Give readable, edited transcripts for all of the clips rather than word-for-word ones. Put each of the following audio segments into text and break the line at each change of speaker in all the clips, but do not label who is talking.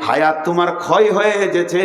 হায়াত তোমার ক্ষয় হয়ে গেছে,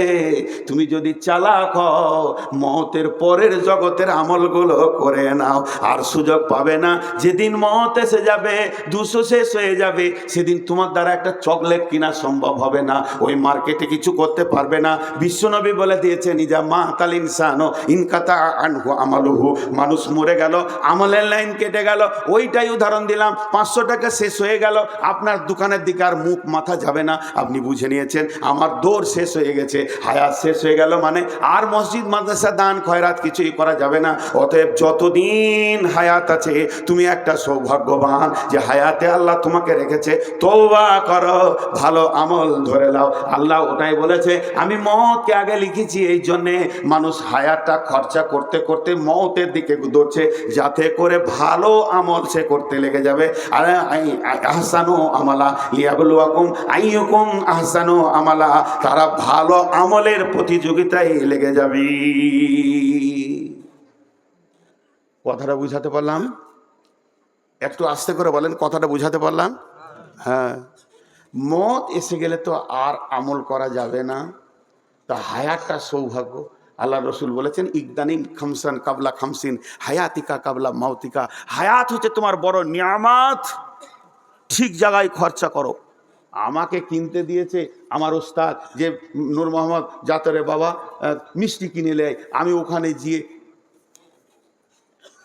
তুমি যদি চালাক হও মওতের পরের জগতের আমলগুলো করে নাও, আর সুযোগ পাবে না। যেদিন মওত এসে যাবে, 200 শেষ হয়ে যাবে, সেদিন তোমার দ্বারা একটা চকলেট কিনা সম্ভব হবে না, ওই মার্কেটে কিছু করতে পারবে না। বিশ্বনবী বলে দিয়েছেন, ইজা মাতাল ইনসানু ইনকাতা আনহু আমালুহু, মানুষ মরে গেল, আমলের লাইন কেটে গেল। ওইটাই উদাহরণ দিলাম। 500 টাকা শেষ হয়ে গেল, আপনার দোকানের দিকে আর মুখ মাথা যাবে না, আপনি বুঝে নিয়েছেন আমার দৌড় শেষ হয়ে গেছে, হায়াত শেষ হয়ে গেল, মানে আর মসজিদ মাদ্রাসা দান খয়রাত কিছুই করা যাবে না। অতএব যতদিন হায়াত আছে তুমি একটা সৌভাগ্যবান যে হায়াতে আল্লাহ তোমাকে রেখেছে। তওবা করো, ভালো আমল ধরে নাও। আল্লাহ ওটাই বলেছে, আমি মওতকে আগে লিখেছি, এই জন্যে মানুষ হায়াতটা খরচা করতে করতে মওতের দিকে দৌড়ছে, যাতে করে ভালো আমল সে করতে লেগে যাবে। আর আহসানু আমালা লিয়াবলুয়াকুম আইয়ুকুম আহসানু আমালা, তারা ভালো আমলের প্রতিযোগিতায় লেগে যাবে। কথাটা বুঝাতে পারলাম? একটু আস্তে করে বলেন, কথাটা বুঝাতে পারলাম? হ্যাঁ, মত এসে গেলে তো আর আমল করা যাবে না, তা হায়াতটা সৌভাগ্য। আল্লাহ রসুল বলেছেন, ইকদানিম খামসান কাবলা খামসিন হায়াতিকা কাবলা মাউতিকা। হায়াত হচ্ছে তোমার বড় নিয়ামত, ঠিক জায়গায় খরচা করো। আমাকে কিনতে দিয়েছে আমার ওস্তাদ, যে নূর মোহাম্মদ জাতরে বাবা মিষ্টি কিনে নেয়, আমি ওখানে গিয়ে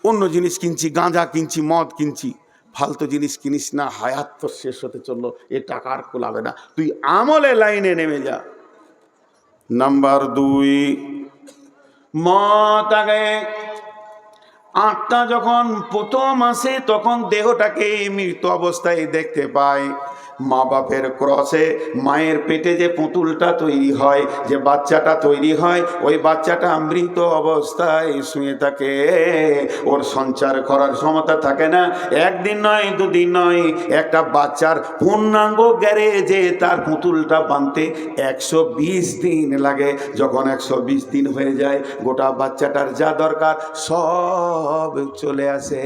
অন্য জিনিস কিনছি, গাঁজা কিনছি, মদ কিনছি। ফালতু জিনিস কিনিস না, হায়াত তো শেষ হতে চললো, এ টাকা আর কোলাবে না, তুই আমলে লাইনে নেমে যা। নাম্বার 2, মত আগে। আত্মা যখন প্রথম আসে তখন দেহটাকে মৃত অবস্থায় দেখতে পায়। মা বাপের ক্রসে মায়ের পেটে যে পুতুলটা তৈরি হয়, যে বাচ্চাটা তৈরি হয়, ওই বাচ্চাটা মৃত অবস্থায় শুয়ে থাকে, ওর সঞ্চার করার ক্ষমতা থাকে না। একদিন নয়, দুদিন নয়, একটা বাচ্চার পূর্ণাঙ্গ গ্যারেজে তার পুতুলটা বানতে 120 দিন লাগে। যখন 120 দিন হয়ে যায়, গোটা বাচ্চাটার যা দরকার সব চলে আসে,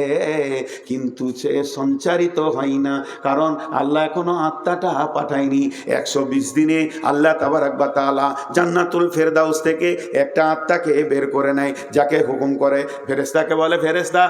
কিন্তু সে সঞ্চারিত হয় না, কারণ আল্লাহ এখনো আত্মাটা পাঠায়নি। 120 দিনে আল্লাহ তাবারক ওয়া তাআলা জান্নাতুল ফেরদাউস থেকে একটা আত্মাকে বের করে নেয়, যাকে হুকুম করে ফেরেশতাকে বলে, ফেরেশতা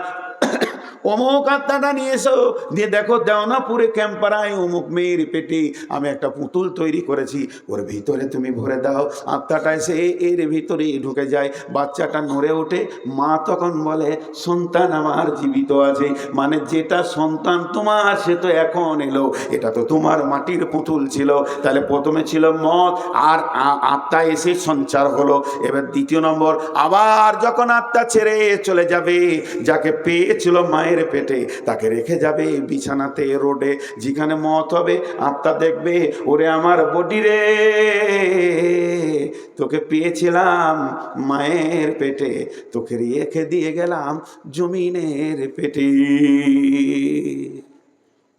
অমুক আত্মাটা নিয়ে এসো, দিয়ে দেখো দেওয়ানাপুরে ক্যাম্পারায় অমুক মেয়ের পেটে আমি একটা পুতুল তৈরি করেছি, ওর ভিতরে তুমি ভরে দাও। আত্মাটা এসে এর ভিতরে ঢুকে যায়, বাচ্চাটা নড়ে ওঠে। মা তখন বলে, সন্তান আমার জীবিত আছে, মানে যেটা সন্তান তোমার সে তো এখন এলো, এটা তো তোমার মাটির পুতুল ছিল। তাহলে প্রথমে ছিল মত, আর আত্মা এসে সঞ্চার হলো। এবার দ্বিতীয় নম্বর, আবার যখন আত্মা ছেড়ে চলে যাবে, যাকে পেয়েছিল মায়ের পেটে, তাকে রেখে যাবে বিছানাতে, রোডে, যেখানে মত হবে, আত্মা দেখবে, ওরে আমার বডি রে, তোকে পেয়েছিলাম মায়ের পেটে, তোকে রেখে দিয়ে গেলাম জমিনের পেটে।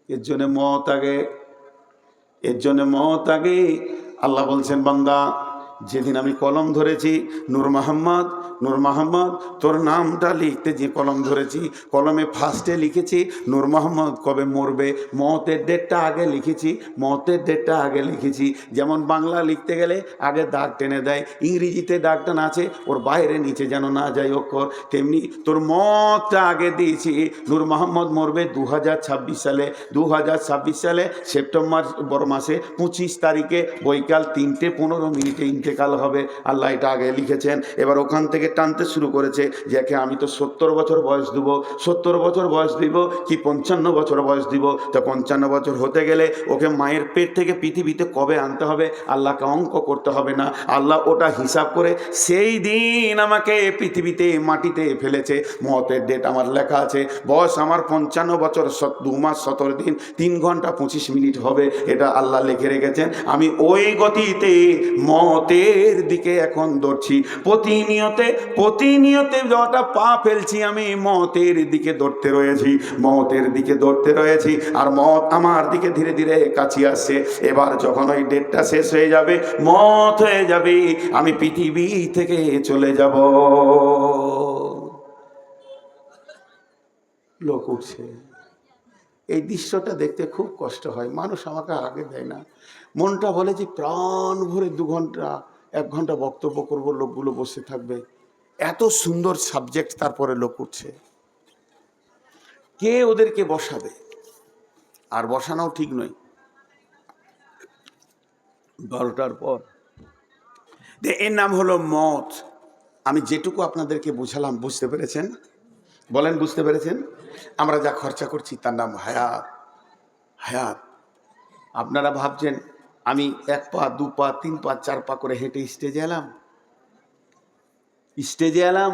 এর জন্য মত আগে, এর জন্য মত আগে। আল্লাহ বলছেন, বান্দা যেদিন আমি কলম ধরেছি, নূর মোহাম্মদ, নূর মোহাম্মদ তোর নামটা লিখতে যে কলম ধরেছি, কলমে ফার্স্টে লিখেছি নূর মোহাম্মদ কবে মরবে, মতের ডেটটা আগে লিখেছি, মতের ডেটটা আগে লিখেছি। যেমন বাংলা লিখতে গেলে আগে দাগ টেনে দেয়, ইংরেজিতে দাগ টানা আছে, ওর বাইরে নিচে যেন না যায় অক্ষর, তেমনি তোর মতটা আগে দিয়েছি। নূর মোহাম্মদ মরবে 2026 সালে, 2026 সালে সেপ্টেম্বর বড় মাসে 25 তারিখে বৈকাল 3:15 ইন্তেকাল হবে। আল্লাহ এটা আগে লিখেছেন। এবার ওখান থেকে টানতে শুরু করেছে, যাকে আমি তো 70 বছর বয়স দিব, 70 বছর বয়স দিব কি 55 বছর বয়স দিব, তা 55 বছর হতে গেলে ওকে মায়ের পেট থেকে পৃথিবীতে কবে আনতে হবে, আল্লাহকে অঙ্ক করতে হবে না, আল্লাহ ওটা হিসাব করে সেই দিন আমাকে পৃথিবীতে মাটিতে ফেলেছে। মতের ডেট আমার লেখা আছে, বয়স আমার 55 বছর 2 মাস 17 দিন 3 ঘন্টা 25 মিনিট হবে, এটা আল্লাহ লিখে রেখেছেন। আমি ওই গতিতে মতের দিকে এখন দৌড়ছি, প্রতিনিয়তে যটা পা ফেলছি আমি মতের দিকে দৌড়তে রয়েছি, মতের দিকে দৌড়তে রয়েছি, আর মত আমার দিকে ধীরে ধীরে কাছে আসছে। এবার যখন ওই ডেটটা শেষ হয়ে যাবে, মত হয়ে যাবে, আমি পৃথিবী থেকে চলে যাব। লোক উঠছে, এই দৃশ্যটা দেখতে খুব কষ্ট হয়, মানুষ আমাকে আগে দেয় না। মনটা বলে যে প্রাণ ভরে 2 ঘন্টা 1 ঘন্টা বক্তব্য করব, লোকগুলো বসে থাকবে, এত সুন্দর সাবজেক্ট, তারপরে লোক উঠছে। কে ওদেরকে বসাবে? আর বসানোও ঠিক নয় 12টার পর। এর নাম হলো মত। আমি যেটুকু আপনাদেরকে বুঝালাম, বুঝতে পেরেছেন? বলেন, বুঝতে পেরেছেন? আমরা যা খরচা করছি তার নাম হায়াত। হায়াত। আপনারা ভাবছেন আমি 1 পা 2 পা 3 পা 4 পা করে হেঁটে স্টেজে এলাম? স্টেজে এলাম,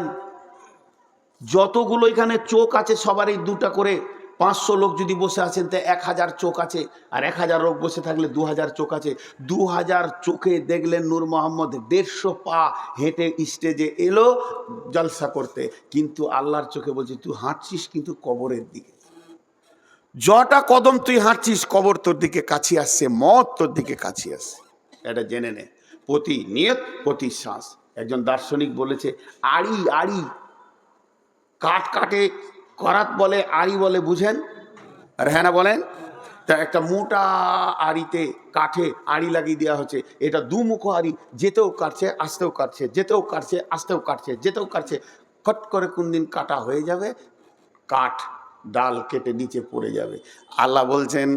যতগুলো এখানে চোখ আছে সবারই 2টা করে। 500 লোক যদি বসে আছেন তো 1000 চোখ আছে, আর 1000 লোক বসে থাকলে 2000 চোখ আছে। 2000 চোখে দেখলেন নূর মোহাম্মদ 150 পা হেঁটে স্টেজে এলো জলসা করতে, কিন্তু আল্লাহর চোখে বলছে তুই হাঁটছিস কিন্তু কবরের দিকে। যটা কদম তুই হাঁটছিস কবর তোর দিকে কাছে আসছে, মত তোর দিকে কাছে আসছে। এটা জেনে নে, প্রতি নিয়ত প্রতি শ্বাস। একজন দার্শনিক বলেছে আড়ি আড়ি কাঠ কাটে, করাত বলে, আড়ি বলে, বুঝেন? আর হ্যাঁ না বলেন? তা একটা মোটা আড়িতে কাঠে আড়ি লাগিয়ে দেওয়া হচ্ছে, এটা 2 মুখো আড়ি, যেতেও কাটছে আসতেও কাটছে, যেতেও কাটছে আসতেও কাটছে, যেতেও কাটছে। ফট করে কোন দিন কাটা হয়ে যাবে, কাঠ ডাল কেটে নিচে পড়ে যাবে। আল্লাহ বলছেন,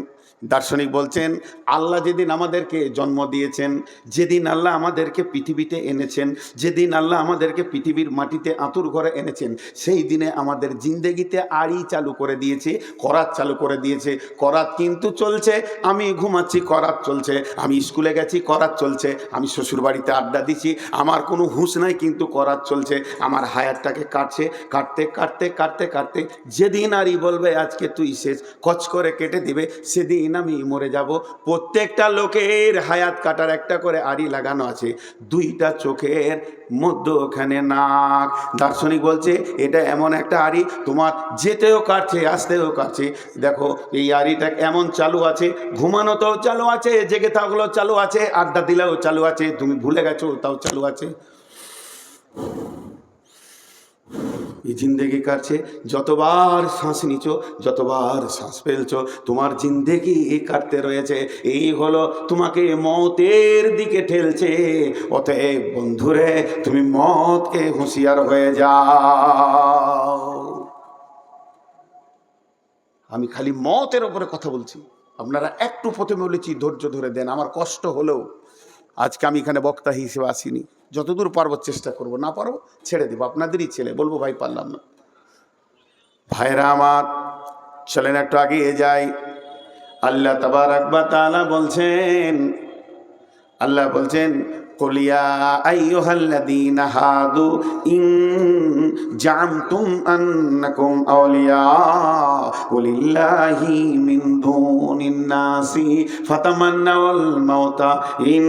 দার্শনিক বলছেন, আল্লাহ যেদিন আমাদেরকে জন্ম দিয়েছেন, যেদিন আল্লাহ আমাদেরকে পৃথিবীতে এনেছেন, যেদিন আল্লাহ আমাদেরকে পৃথিবীর মাটিতে আঁতুর ঘরে এনেছেন, সেই দিনে আমাদের জিন্দেগিতে আড়ি চালু করে দিয়েছে, করাত চালু করে দিয়েছে। করাত কিন্তু চলছে, আমি ঘুমাচ্ছি করাত চলছে, আমি স্কুলে গেছি করাত চলছে, আমি শ্বশুরবাড়িতে আড্ডা দিচ্ছি, আমার কোনো হুঁশ নাই কিন্তু করাত চলছে। আমার হায়াতটাকে কাটছে, কাটতে কাটতে কাটতে কাটতে যেদিন আরই বলবে আজকে তুই শেষ, কচ করে কেটে দিবে, সেদিন আমি মরে যাব। প্রত্যেকটা লোকের হায়াত কাটার একটা করে আড়ি লাগানো আছে, 2টা চোখের মধ্যখানে নাক। দার্শনিক বলছে এটা এমন একটা আড়ি, তোমার যেতেও কাটছে আসতেও কাটছে। দেখো এই আড়িটা এমন চালু আছে, ঘুমানোতেও চালু আছে, জেগে থাকলেও চালু আছে, আড্ডা দিলেও চালু আছে, তুমি ভুলে গেছো তাও চালু আছে। এই জিন্দেগি কাটছে, যতবার শ্বাস নিছো যতবার শ্বাস ফেলছো তোমার জিন্দেগি কাটতে রয়েছে। এই হলো তোমাকে মতের দিকে ঠেলছে। অতএব বন্ধুরে তুমি মতকে হুঁশিয়ার হয়ে যাও। আমি খালি মতের ওপরে কথা বলছি, আপনারা একটু প্রথমে বলেছি ধৈর্য ধরে দেন। আমার কষ্ট হলেও আজকে আমি এখানে বক্তা হিসেবে আসিনি, যতদূর পারবো চেষ্টা করব, না পারবো ছেড়ে দেবো, আপনাদেরই ছেলে, বলবো ভাই পারলাম না। ভাইরা আমার, চলেন একটু এগিয়ে যাই। আল্লাহ তাবারাক ওয়া তাআলা বলছেন, আল্লাহ বলছেন কুলিয়া আইয়ুহাল্লাযীনা হাদু ইন জামতুম আন্নাকুম আউলিয়া লিল্লাহি মিন দুনিন নাসি ফাতামান্নাউল মাউতা ইন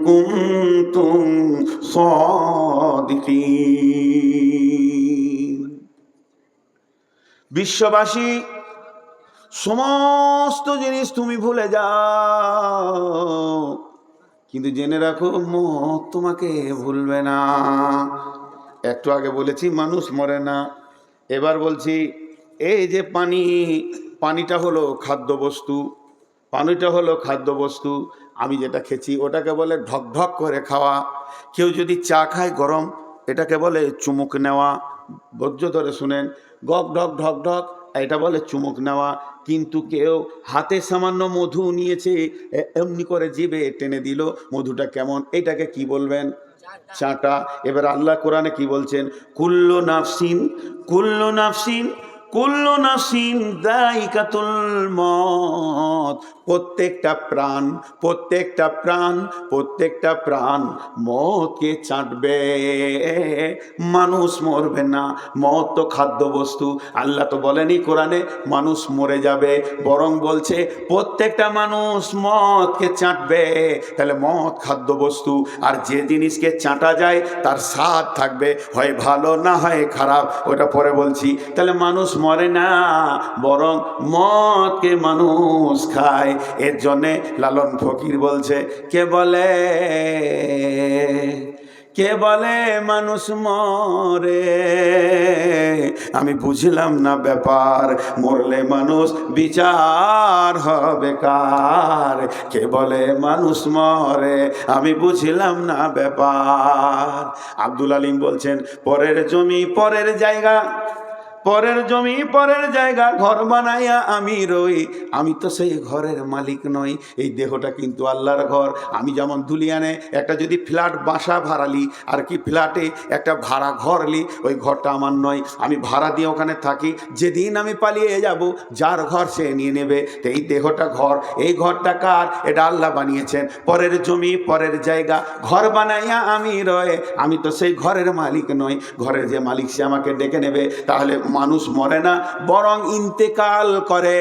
কুনতুম সাদিকিন। বিশ্ববাসী, সমস্ত জিনিস তুমি ভুলে যাও, কিন্তু জেনে রাখো মত তোমাকে ভুলবে না। একটু আগে বলেছি মানুষ মরে না, এবার বলছি এই যে পানি, পানিটা হলো খাদ্যবস্তু, পানিটা হলো খাদ্যবস্তু। আমি যেটা খেছি ওটাকে বলে ঢক ঢক করে খাওয়া। কেউ যদি চা খায় গরম, এটাকে বলে চুমুক নেওয়া। ধৈর্য ধরে শুনেন, গক ঢক ঢক ঢক, এটা বলে চুমুক নেওয়া। কিন্তু কেউ হাতে সামান্য মধু নিয়েছে, এমনি করে জিভে টেনে দিল, মধুটা কেমন, এটাকে কি বলবেন? চাটা। এবার আল্লাহ কোরআনে কি বলছেন? কুল্লু নাফসিন, কুল্লু নাফসিন, কুল্লু নাফসিন যায়িকাতুল মউত। প্রত্যেকটা প্রাণ, প্রত্যেকটা প্রাণ, প্রত্যেকটা প্রাণ মতকে চাটবে, মানুষ মরবে না। মত তো খাদ্যবস্তু। আল্লাহ তো বলেনি কোরআনে মানুষ মরে যাবে, বরং বলছে প্রত্যেকটা মানুষ মদকে চাটবে। তাহলে মদ খাদ্যবস্তু, আর যে জিনিসকে চাটা যায় তার স্বাদ থাকবে, হয় ভালো না হয় খারাপ, ওটা পরে বলছি। তাহলে মানুষ মরে না, বরং মদকে মানুষ খায়। এর জন্যে লালন ফকির বলছে, কে বলে, কে বলে মানুষ মরে, আমি বুঝলাম না ব্যাপার, মরলে মানুষ বিচার হবে কার, কে বলে মানুষ মরে আমি বুঝলাম না ব্যাপার। আব্দুল আলিম বলছেন, পরের জমি পরের জায়গা, পরের জমি পরের জায়গা, ঘর বানাইয়া আমি রই, আমি তো সেই ঘরের মালিক নই। এই দেহটা কিন্তু আল্লাহর ঘর। আমি যেমন ধুলিয়ানে একটা যদি ফ্ল্যাট বাসা ভাড়ালি আর কি, ফ্ল্যাটে একটা ভাড়া ঘর লি, ওই ঘরটা আমার নয়, আমি ভাড়া দিয়ে ওখানে থাকি। যেদিন আমি পালিয়ে যাব, যার ঘর সে নিয়ে নেবে। তো এই দেহটা ঘর, এই ঘরটা কার? এটা আল্লাহ বানিয়েছেন। পরের জমি পরের জায়গা, ঘর বানাইয়া আমি রয়, আমি তো সেই ঘরের মালিক নই। ঘরের যে মালিক সে আমাকে ডেকে নেবে। তাহলে মানুষ মরে না, বরং ইন্তেকাল করে।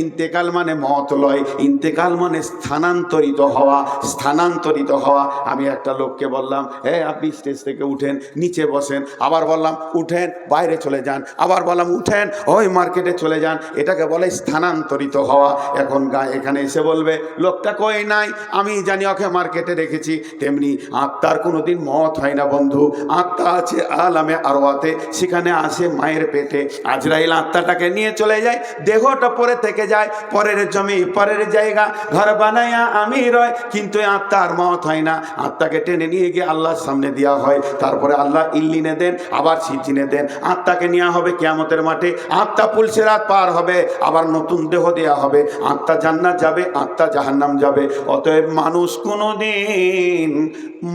ইন্তেকাল মানে মত লয়, ইন্তেকাল মানে স্থানান্তরিত হওয়া, স্থানান্তরিত হওয়া। আমি একটা লোককে বললাম, আপনি স্টেজ থেকে উঠেন, নিচে বসেন। আবার বললাম উঠেন, বাইরে চলে যান। আবার বললাম উঠেন, ওই মার্কেটে চলে যান। এটাকে বলে স্থানান্তরিত হওয়া। এখন এখানে এসে বলবে লোকটা কই নাই, আমি জানি ওকে মার্কেটে রেখেছি। তেমনি আত্মার কোনোদিন মত হয় না বন্ধু। আত্মা আছে আলামে আরওয়াতে, সেখানে আসে মায়ের পেটে। আজরাইল আত্মাটাকে নিয়ে চলে যায়, দেহটা পরে থেকে যায়। পরের জমি পরের জায়গা, ঘর বানাইয়া আমি রয়, কিন্তু আত্মার মত হয় না। আত্মাকে টেনে নিয়ে গিয়ে আল্লাহর সামনে দেওয়া হয়। তারপরে আল্লাহ ইল্লিনে দেন, আবার সিজিনে দেন। আত্মাকে নেওয়া হবে কিয়ামতের মাঠে, আত্মা পুলসিরাত পার হবে, আবার নতুন দেহ দেওয়া হবে। আত্মা জান্নাত যাবে, আত্মা জাহান্নাম যাবে। অতএব মানুষ কোনোদিন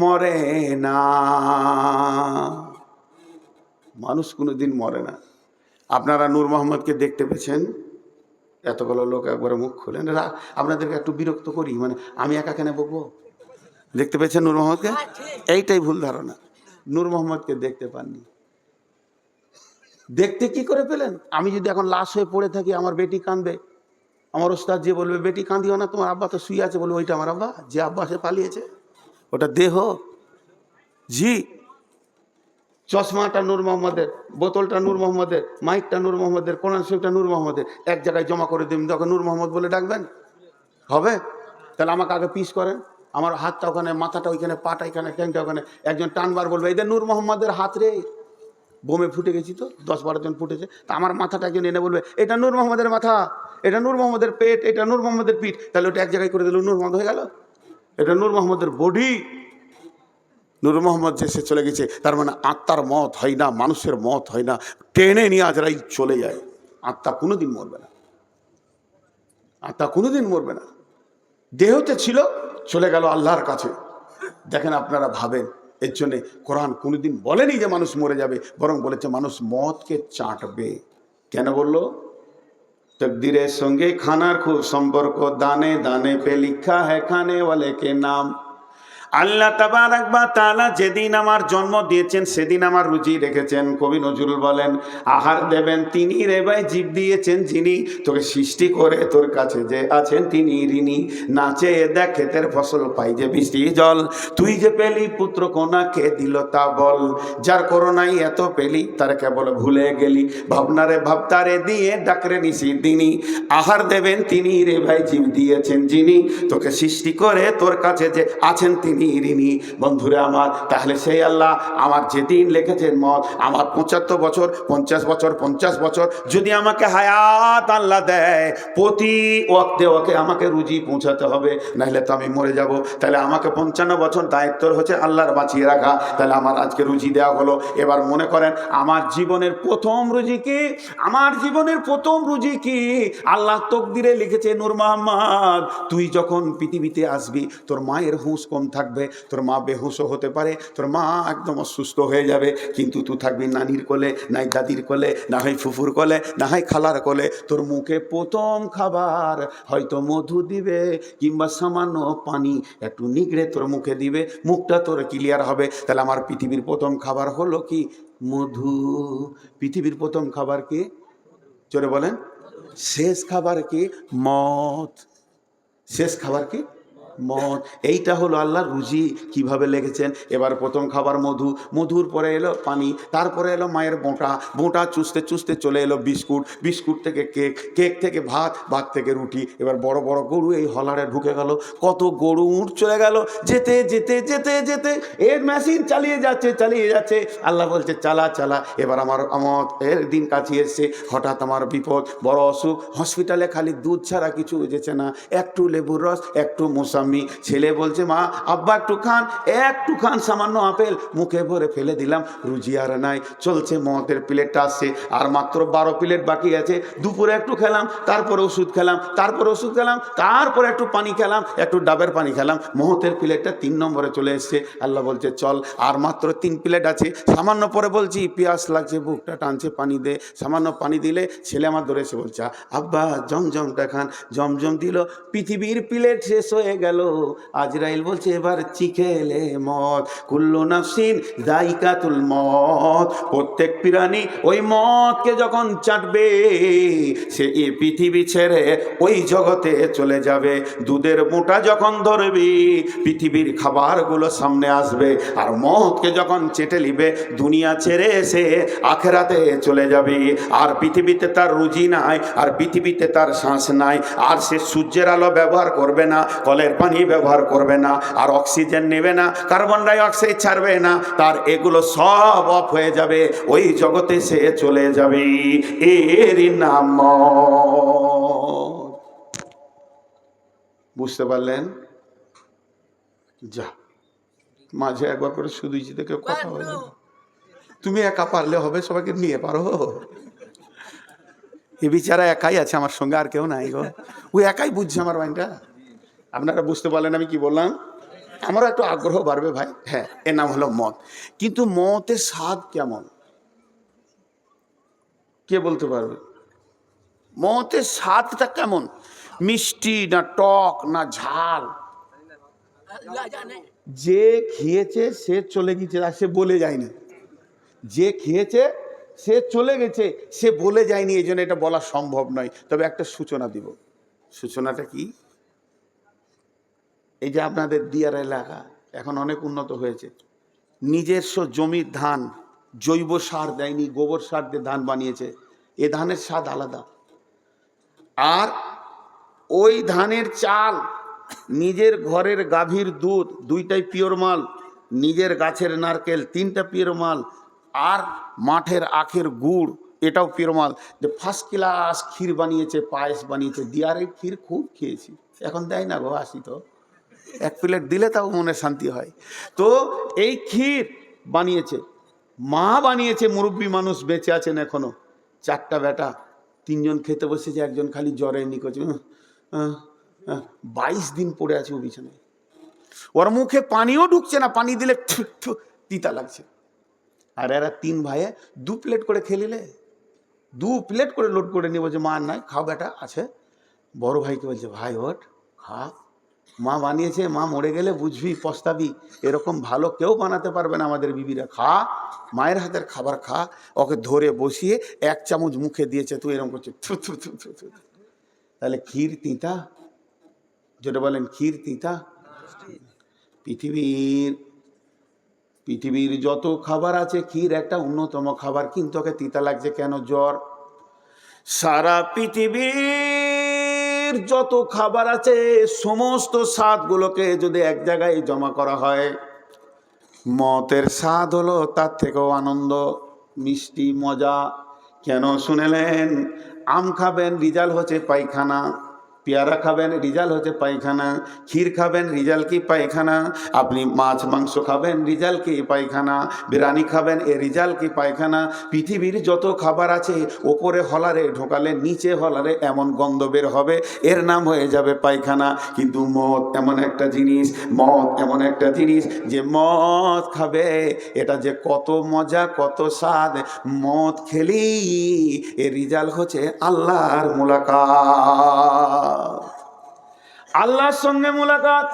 মরে না, মানুষ কোনোদিন মরে না। আপনারা নূর মোহাম্মদকে দেখতে পেয়েছেন? এতগুলো লোক একবারে মুখ খুলেন, আপনাদেরকে একটু বিরক্ত করি, মানে আমি একা কেন বকবো? দেখতে পেয়েছেন নূর মোহাম্মদকে? এইটাই ভুল ধারণা, নূর মোহাম্মদকে দেখতে পাননি। দেখতে কি করে পেলেন? আমি যদি এখন লাশ হয়ে পড়ে থাকি, আমার বেটি কাঁদবে, আমার ওস্তাদ যে বলবে বেটি কাঁদিও না, তোমার আব্বা তো শুয়ে আছে, বলবে ওইটা আমার আব্বা, যে আব্বা সে পালিয়েছে, ওটা দেহ। জি, চশমাটা নূর মোহাম্মদের, বোতলটা নূর মোহাম্মদের, মাইকটা নূর মোহাম্মদের, কোরআন শরীফটা নূর মোহাম্মদের, এক জায়গায় জমা করে দিন, তখন নূর মোহাম্মদ বলে ডাকবেন হবে? তাহলে আমাকে আগে পিস করেন, আমার হাতটা ওখানে, মাথাটা ওইখানে, পাটা এখানে, ট্যাংটা ওখানে, একজন টানবার বলবে এটা নূর মোহাম্মদের হাত রে, বোমে ফুটে গেছি তো, 10-12 জন ফুটেছে, তা আমার মাথাটা একজন এনে বলবে এটা নূর মোহাম্মদের মাথা, এটা নূর মোহাম্মদের পেট, এটা নূর মোহাম্মদের পিঠ, তাহলে ওটা এক জায়গায় করে দিল, নূর মোহাম্মদ হয়ে গেল। এটা নূর মোহাম্মদের বডি, নূর মোহাম্মদ যে সে চলে গেছে, তার মানে আত্মার মত হয় না, মানুষের মত হয় না, টেনে নিয়ে আজরাইল চলে যায়। আত্মা কোনোদিন মরবে না, আত্মা কোনোদিন মরবে না। দেহতে ছিল, চলে গেল আল্লাহর কাছে। দেখেন আপনারা ভাবেন, এর জন্যে কোরআন কোনোদিন বলেনি যে মানুষ মরে যাবে, বরং বলেছে মানুষ মতকে চাটবে। কেন বললো? তকদিরের সঙ্গে খানার খুব সম্পর্ক, দানে দানে পে লিখা হ্যায় খানে ওয়ালে কে নাম। আল্লাহ তাবারাক ওয়া তাআলা যেদিন আমার জন্ম দিয়েছেন, সেদিন আমার রুজি রেখেছেন। কবি নজরুল বলেন, আহার দেবেন তিনি রে ভাই, জীব দিয়েছেন যিনি, তোকে সৃষ্টি করে তোর কাছে যে আছেন তিনি ঋণী। নাচে দেখ ক্ষেতের ফসল পাই যে বৃষ্টি জল, তুই যে পেলি পুত্র কোনা কে দিল তা বল। যার করোনাই এত পেলি তার কেবল ভুলে গেলি, ভাবনারে ভাবতারে দিয়ে ডাকরে নিশি দিনী। আহার দেবেন তিনি রে ভাই, জীব দিয়েছেন যিনি, তোকে সৃষ্টি করে তোর কাছে যে আছেন তিনি ঋণী। বন্ধুরা আমার, তাহলে সেই আল্লাহ আমার যেদিন লিখেছেন মত, আমার 75 বছর, 50 বছর, 50 বছর যদি আমাকে হায়াত আল্লাহ দেয়, প্রতি ওয়াক্তে ওকে আমাকে রুজি পৌঁছাতে হবে, নাহলে তো আমি মরে যাব। তাহলে আমাকে 55 বছর দায়িত্ব হচ্ছে আল্লাহর বাঁচিয়ে রাখা। তাহলে আমার আজকে রুজি দেওয়া হলো। এবার মনে করেন আমার জীবনের প্রথম রুজি কি? আমার জীবনের প্রথম রুজি কি? আল্লাহ তকদিরে লিখেছে, নূর মোহাম্মদ তুই যখন পৃথিবীতে আসবি, তোর মায়ের হুঁশ কম থাকবে, তোর মা বেহুশও হতে পারে, তোর মা একদম অসুস্থ হয়ে যাবে, কিন্তু তুই থাকবি নানির কোলে, নাই দাদির কোলে, না হয় ফুফুর কোলে, না হয় খালার কোলে। তোর মুখে প্রথম খাবার হয়তো মধু দিবে, কিংবা সামান্য পানি একটু নিগড়ে তোর মুখে দিবে, মুখটা তোর ক্লিয়ার হবে। তাহলে আমার পৃথিবীর প্রথম খাবার হলো কি? মধু। পৃথিবীর প্রথম খাবার কি? জোরে বলেন। শেষ খাবার কি? মত। শেষ খাবার কি? মদ। এইটা হলো আল্লাহর রুজি। কিভাবে লেগেছেন? এবার প্রথম খাবার মধু, মধুর পরে এলো পানি, তারপরে এলো মায়ের বোঁটা, বোঁটা চুষতে চুষতে চলে এলো বিস্কুট, বিস্কুট থেকে কেক, কেক থেকে ভাত, ভাত থেকে রুটি। এবার বড় বড় গরু এই হলারে ঢুকে গেল, কত গরু উঠ চলে গেল, যেতে যেতে যেতে যেতে এর মেশিন চালিয়ে যাচ্ছে চালিয়ে যাচ্ছে। আল্লাহ বলছে চালা চালা। এবার আমার এর দিন কাছে এসছে, হঠাৎ আমার বিপদ, বড় অসুখ, হসপিটালে খালি দুধ ছাড়া কিছু যেছে না, একটু লেবুর রস, একটু মোসাম্মি। ছেলে বলছে মা আব্বা একটু খান, একটু খান, সামান্য আপেল মুখে ভরে ফেলে দিলাম, রুজি আর নাই। চলছে মদের প্লেটটা আসছে, আর মাত্র 12 প্লেট বাকি আছে। দুপুরে একটু খেলাম, তারপরে ওষুধ খেলাম, তারপরে ওষুধ খেলাম, তারপরে একটু পানি খেলাম, একটু ডাবের পানি খেলাম, মহতের প্লেটটা 3 নম্বরে চলে এসছে। আল্লাহ বলছে চল, আর মাত্র 3 প্লেট আছে। সামান্য পরে বলছি পিয়াস লাগছে, বুকটা টানছে, পানি দে। সামান্য পানি দিলে ছেলে আমার ধরে এসে বলছে আব্বা জমজমটা খান। জমজম দিল, পৃথিবীর প্লেট শেষ হয়ে গেল। আজরাইল বলছে এবার চিখেলে মদ, কুল্লু নাফসিন যায়িকাতুল মদ। প্রত্যেক প্রাণী ওই মদকে যখন চাটবে, সে এই পৃথিবী ছেড়ে ওই জগতে চলে যাবে। দুধের মোটা যখন ধরবি, পৃথিবীর খাবারগুলো সামনে আসবে, আর মদকে যখন চেটে নিবে, দুনিয়া ছেড়ে এসে আখেরাতে চলে যাবে। আর পৃথিবীতে তার রুজি নাই, আর পৃথিবীতে তার শ্বাস নাই, আর সে সূর্যের আলো ব্যবহার করবে না, কলের পানি ব্যবহার করবে না, আর অক্সিজেন নেবে না, কার্বন ডাই অক্সাইড ছাড়বে না, তার এগুলো সব অফ হয়ে যাবে, ওই জগতে সে চলে যাবে। এরই নাম মদ। বুঝতে পারলেন? যা মাঝে একবার করে শুধু থেকে কথা বলে, তুমি একা পারলে হবে, সবাইকে নিয়ে পারো। এ বিচারা একাই আছে আমার সঙ্গে, আর কেউ নাই গো। ও একাই বুঝছে আমার মাইন্ডটা। আপনারা বুঝতে পারলেন আমি কি বললাম? আমারও একটু আগ্রহ বাড়বে ভাই। হ্যাঁ, এর নাম হলো মদ। কিন্তু মদের স্বাদ কেমন কে বলতে পারবে? মদের স্বাদটা কেমন? মিষ্টি না টক না ঝাল? যে খেয়েছে সে চলে গেছে, আর সে বলে যায়নি। যে খেয়েছে সে চলে গেছে, সে বলে যায়নি, এই জন্য এটা বলা সম্ভব নয়। তবে একটা সূচনা দিব। সূচনাটা কি? এই যে আপনাদের দিয়ার এলাকা এখন অনেক উন্নত হয়েছে, নিজস্ব জমির ধান, জৈব সার দেয়নি, গোবর সার দিয়ে ধান বানিয়েছে। এ ধানের স্বাদ আলাদা। আর ওই ধানের চাল, নিজের ঘরের গাভীর দুধ 2টাই পিওর মাল, নিজের গাছের নারকেল 3টা পিওর মাল, আর মাঠের আখের গুড় এটাও পিওর মাল। যে ফার্স্ট ক্লাস ক্ষীর বানিয়েছে, পায়েস বানিয়েছে। দিয়ারের ক্ষীর খুব খেয়েছি, এখন দেয় না গো, আসি তো 1 প্লেট দিলে তাও মনে শান্তি হয়। তো এই ক্ষীর বানিয়েছে, মা বানিয়েছে, মুরব্বী মানুষ বেঁচে আছেন এখনো, 4টা বেটা, 3 জন খেতে বসেছে, একজন খালি জ্বরে নিকোছে, 22 দিন পড়ে আছে ও বিছানায়। ওর মুখে পানিও ঢুকছে না, পানি দিলে তিতা লাগছে। আর এরা 3 ভাইয়ে 2 প্লেট করে খেলিলে, 2 প্লেট করে লোড করে নিয়ে বলছে মা নাই, খাও বেটা আছে। বড় ভাইকে বলছে ভাই ওঠ খা, মা বানিয়েছে, মা মরে গেলে বুঝবি, পস্তাবি, এরকম ভালো কেউ বানাতে পারবে না আমাদের বিবিরা, খা, মায়ের হাতের খাবার খা। ওকে ধরে বসিয়ে 1 চামচ মুখে দিয়েছে, তুই এরকম করছে থু থু থু থু থু। তাহলে ক্ষীর তিতা? যেটা বলেন ক্ষীর তিতা? পৃথিবীর যত খাবার আছে, ক্ষীর একটা অন্যতম খাবার, কিন্তু ওকে তিতা লাগছে কেন? জ্বর। সারা পৃথিবীর যত খাবার আছে, সমস্ত স্বাদগুলোকে যদি এক জায়গায় জমা করা হয়, মতের স্বাদ হলো তার থেকেও আনন্দ, মিষ্টি, মজা। কেন শুনেলেন? আম খাবেন, রিজাল্ট হচ্ছে পায়খানা। পেয়ারা খাবেন, রিজাল্ট হচ্ছে পায়খানা। ক্ষীর খাবেন, রিজাল্ট কি? পায়খানা। আপনি মাছ মাংস খাবেন, রিজাল্ট কি? পায়খানা। বিরিয়ানি খাবেন, এ রিজাল্ট কি? পায়খানা। পৃথিবীর যত খাবার আছে, ওপরে হলারে ঢোকালে নিচে হলারে এমন গন্ধ বের হবে, এর নাম হয়ে যাবে পায়খানা। কিন্তু মদ এমন একটা জিনিস, মদ এমন একটা জিনিস যে মদ খাবে, এটা যে কত মজা, কত স্বাদ। মদ খেলেই এর রিজাল্ট হচ্ছে আল্লাহর মুলাকাত। আল্লাহর সঙ্গে মুলাকাত।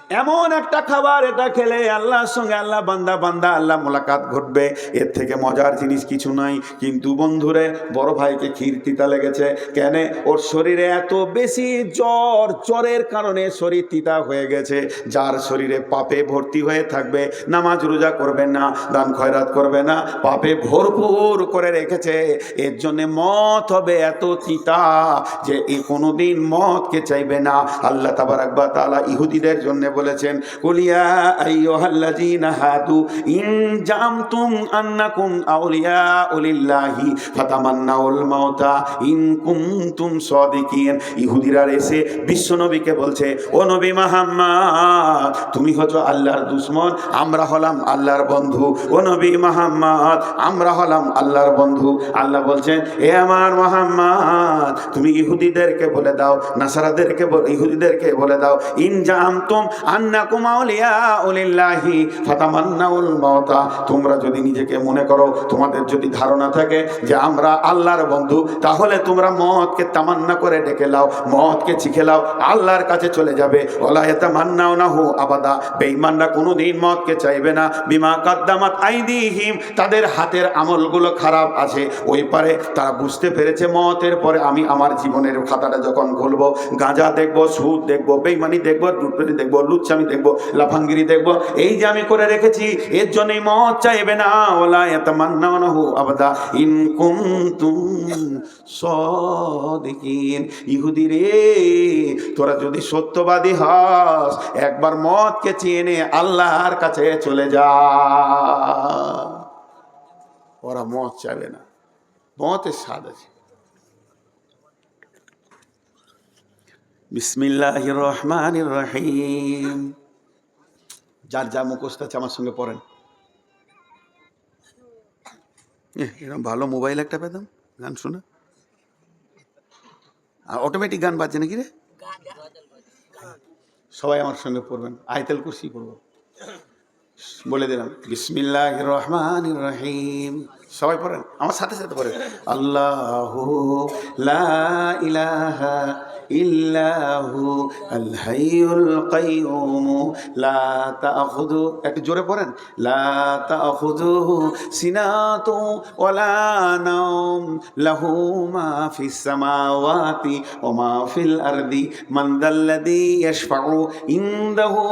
এমন একটা খাবার, এটা খেলে আল্লাহর সঙ্গে আল্লাহ বান্দা আল্লাহ মোলাকাত ঘটবে, এর থেকে মজার জিনিস কিছু নাই। কিন্তু বন্ধুরে, বড় ভাইকে ক্ষীর তিতা লেগেছে কেন? ওর শরীরে এত বেশি জ্বরের কারণে শরীর তিতা হয়ে গেছে। যার শরীরে পাপে ভর্তি হয়ে থাকবে, নামাজ রোজা করবে না, দান খয়রাত করবে না, পাপে ভরপুর করে রেখেছে, এর জন্যে মত হবে এত তিতা যে এই কোনোদিন মতকে চাইবে না। আল্লাহ তাবারাক ওয়া তাআলা ইহুদিদের জন্য বলেছেন, কুলিয়া আইয়ুহাল্লাযীনা হাদু ইন জামতুম আন্নাকুম আউলিয়া লিল্লাহি ফাতামান্নাউল মাউতা ইন কুনতুম সাদিকিন। ইহুদিরা এসে বিশ্বনবীকে বলছে, ও নবী মুহাম্মদ, তুমি হছো আল্লাহর দুশমন, আমরা হলাম আল্লাহর বন্ধু। ও নবী মুহাম্মদ, আমরা হলাম আল্লাহর বন্ধু। আল্লাহ বলছেন, এ আমার মুহাম্মদ, তুমি ইহুদিদেরকে বলে দাও, নাসারাদেরকে ইহুদিদেরকে বলে দাও, ইন জামতুম আন্নাকুম আউলিয়া লিল্লাহি ফাতামান্নাউল মাউতা, তোমরা যদি নিজেকে মনে করো, তোমাদের যদি ধারণা থাকে যে আমরা আল্লাহর বন্ধু, তাহলে তোমরা মতকে তামান্না করে ডেকে লাও, মতকে চিখে লাও, আল্লাহর কাছে চলে যাবে। ওয়ালা ইয়াতামান্নাউনাহু আবাদা, বেঈমানরা কোনোদিন মতকে চাইবে না। বিমা কাদ্দামাত আইদিহিম, তাদের হাতের আমলগুলো খারাপ আছে। ওই পারে তারা বুঝতে পেরেছে, মতের পরে আমি আমার জীবনের খাতাটা যখন খুলবো, গাঁজা দেখবো, সুদ দেখবো, বেঈমানি দেখবো, লুটপাটি দেখবো, লুচ্চামি দেখবো, লাফাঙ্গিরি দেখবো, এই যে আমি করে রেখেছি, এর জন্যই মত চাইবে না। ওয়ালা ইয়াতামান্নাউনাহু আবাদা ইন কুনতুম সাদিকিন। ইহুদি রে, তোরা যদি সত্যবাদী হস, একবার মতকে চেনে আল্লাহর কাছে চলে যা। ওরা মত চাইবে না, মতের স্বাদ আছে। বিসমিল্লাহির রহমানির রহিম। যার যা মুখস্থ আছে আমার সঙ্গে পড়েন। এরকম ভালো মোবাইল একটা পেতাম, গান শোনা। আর অটোমেটিক গান বাজছে নাকি রে? সবাই আমার সঙ্গে পড়বেন, আয়াতুল কুরসি পড়ব। বলে দিলাম, বিসমিল্লাহির রহমানির রহিম। সবাই পড়েন, আমার সাথে সাথে পড়েন। আল্লাহু লা ইলাহা ইল্লাহু আল হাইয়ুল কাইয়ুম লা তাখুযু, একটু জোরে পড়েন, লা তাখুযুহু সিনাতু ওয়ালা নাওম লাহু মা ফিস সামাওয়াতি ওয়া মা ফিল আরদি মান যাল্লাযী ইয়াশফাউ ইনদাহু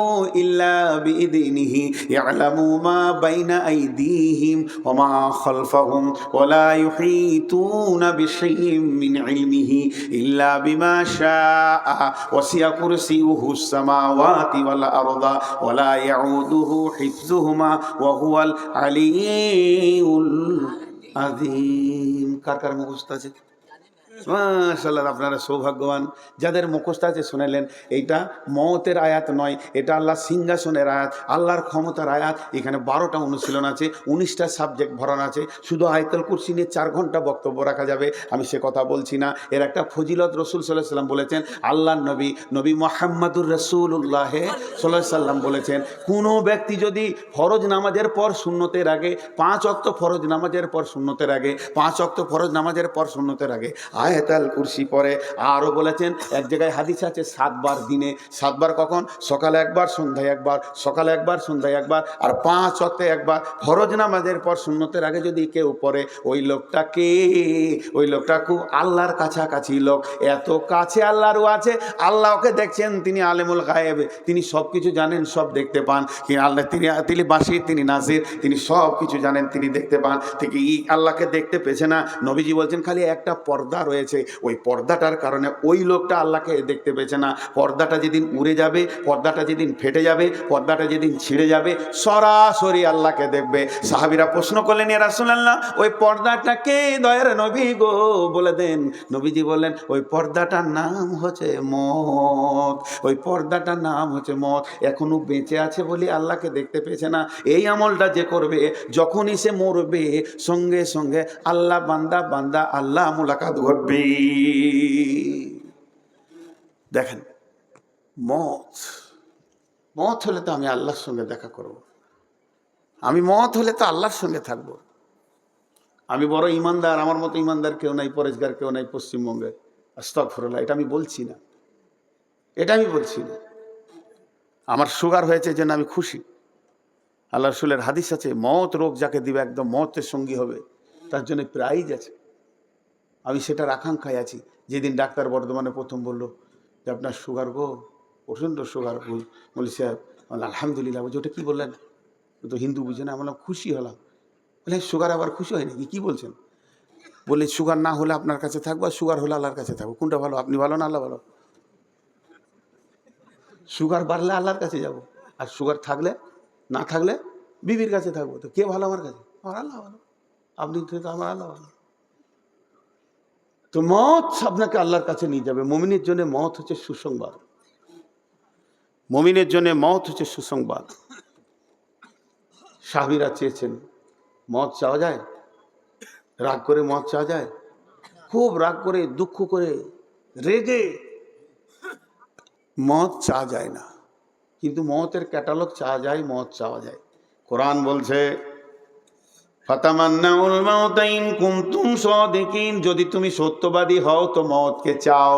ইল্লা বিইযনিহি ইয়ালামু মা বাইনা আইদিহিম ওয়া মা খালফাহুম ওয়া লা ইউহীতুনা বিশাইইন মিন ইলমিহি ইল্লা বিমা ওয়াসিয়া কুরসিয়ুহু সামাওয়াতি ওয়াল আরদা ওয়ালা ইয়াউদুহু হিফযুহুমা ওয়া হুয়াল আলিয়্যুল আযীম। কার কার মুখস্থ আছে? মাশাআল্লাহ, আপনারা সৌভাগ্যবান যাদের মুখস্থ আছে। শুনেলেন, এইটা মওতের আয়াত নয়, এটা আল্লাহর সিংহাসনের আয়াত, আল্লাহর ক্ষমতার আয়াত। এখানে 12টা অনুশীলন আছে, 19টা সাবজেক্ট ভরানো আছে। শুধু আয়াতুল কুরসি নিয়ে 4 ঘন্টা বক্তব্য রাখা যাবে, আমি সে কথা বলছি না। এর একটা ফজিলত রাসূল সাল্লাল্লাহু আলাইহি সাল্লাম বলেছেন। আল্লাহর নবী মুহাম্মাদুর রাসূলুল্লাহ সাল্লাল্লাহু আলাইহি সাল্লাম বলেছেন, কোনো ব্যক্তি যদি ফরজ নামাজের পর সুন্নতের আগে 5 ওয়াক্ত ফরজ নামাজের পর সুন্নতের আগে 5 ওয়াক্ত ফরজ নামাজের পর সুন্নতের আগে আয়াতুল কুরসি পড়ে। আরও বলেছেন, এক জায়গায় হাদিস আছে 7 বার দিনে। 7 বার কখন? সকালে একবার, সন্ধ্যায় একবার, সকালে একবার, সন্ধ্যায় একবার, আর 5 ওয়াক্তে একবার। ফরজ নামাজের পর সুন্নতের আগে যদি কেউ পড়ে, ওই লোকটা খুব আল্লাহর কাছাকাছি লোক। এত কাছে আল্লাহরও আছে, আল্লাহ ওকে দেখছেন, তিনি আলেমুল গায়েব, তিনি সব কিছু জানেন, সব দেখতে পান। আল্লাহ তিনি বাসির, তিনি নাজির, তিনি সব কিছু জানেন, তিনি দেখতে পান। ঠিক আল্লাহকে দেখতে পেয়েছে না। নবীজি বলছেন, খালি একটা পর্দা রয়েছে, ওই পর্দাটার কারণে ওই লোকটা আল্লাহকে দেখতে পেয়েছে না। পর্দাটা যেদিন উড়ে যাবে, পর্দাটা যেদিন ফেটে যাবে, পর্দাটা যেদিন ছিঁড়ে যাবে, সরাসরি আল্লাহকে দেখবে। সাহাবীরা প্রশ্ন করলেন, ইয়া রাসূলুল্লাহ, ওই পর্দাটাকে দয়ার নবী গো বলে দেন। নবীজি বললেন, ওই পর্দাটার নাম হচ্ছে মত। ওই পর্দাটার নাম হচ্ছে মত। এখনো বেঁচে আছে বলে আল্লাহকে দেখতে পেয়েছে না। এই আমলটা যে করবে, যখনই সে মরবে, সঙ্গে সঙ্গে আল্লাহ বান্দা আল্লাহ মুলাকাত ঘটবে। দেখেন, মত হলে তো আমি আল্লাহর সঙ্গে দেখা করব। আমি মত হলে তো আল্লাহর সঙ্গে থাকবো। আমি বড় ইমানদার, আমার মতো ইমানদার কেউ নাই, পরেশগার কেউ নাই পশ্চিমবঙ্গে। আস্তাগফিরুল্লাহ, এটা আমি বলছি না। আমার সুগার হয়েছে যেন আমি খুশি। আল্লাহ রসুলের হাদিস আছে, মত রোগ যাকে দিবে একদম মতের সঙ্গী হবে, তার জন্য প্রাইজ আছে। আমি সেটার আকাঙ্ক্ষায় আছি। যেদিন ডাক্তার বর্ধমানে প্রথম বলল যে আপনার সুগার গো, প্রচণ্ড সুগার। বলি সাহেব, আলহামদুলিল্লাহ। বলছি ওটা কী বললেন? তো হিন্দু বুঝে না। বললাম খুশি হলাম। বলে সুগার আবার খুশি হয় নাকি? কী বলছেন? বলে সুগার না হলে আপনার কাছে থাকবো, আর সুগার হলে আল্লাহর কাছে থাকবো। কোনটা ভালো? আপনি ভালো না আল্লাহ ভালো? সুগার বাড়লে আল্লাহর কাছে যাব, আর সুগার থাকলে না থাকলে বিবির কাছে থাকবো। তো কে ভালো আমার কাছে? আমার আল্লাহ ভালো। আপনি তো আমার আল্লাহ ভালো। তো মত আপনাকে আল্লাহর কাছে নিয়ে যাবে। মুমিনের জন্য মত হচ্ছে সুসংবাদ। মুমিনের জন্য মত হচ্ছে সুসংবাদ। সাহাবীরা চেয়েছেন, মত চাওয়া যায়? রাগ করে মত চাওয়া যায়? খুব রাগ করে, দুঃখ করে, রেগে মত চাওয়া যায় না, কিন্তু মতের ক্যাটালগ চাওয়া যায়, মত চাওয়া যায়। কোরআন বলছে ফাতামান্নাউল মাউতা ইন কুনতুম সাদিকিন, যদি তুমি সত্যবাদী হও তো মতকে চাও।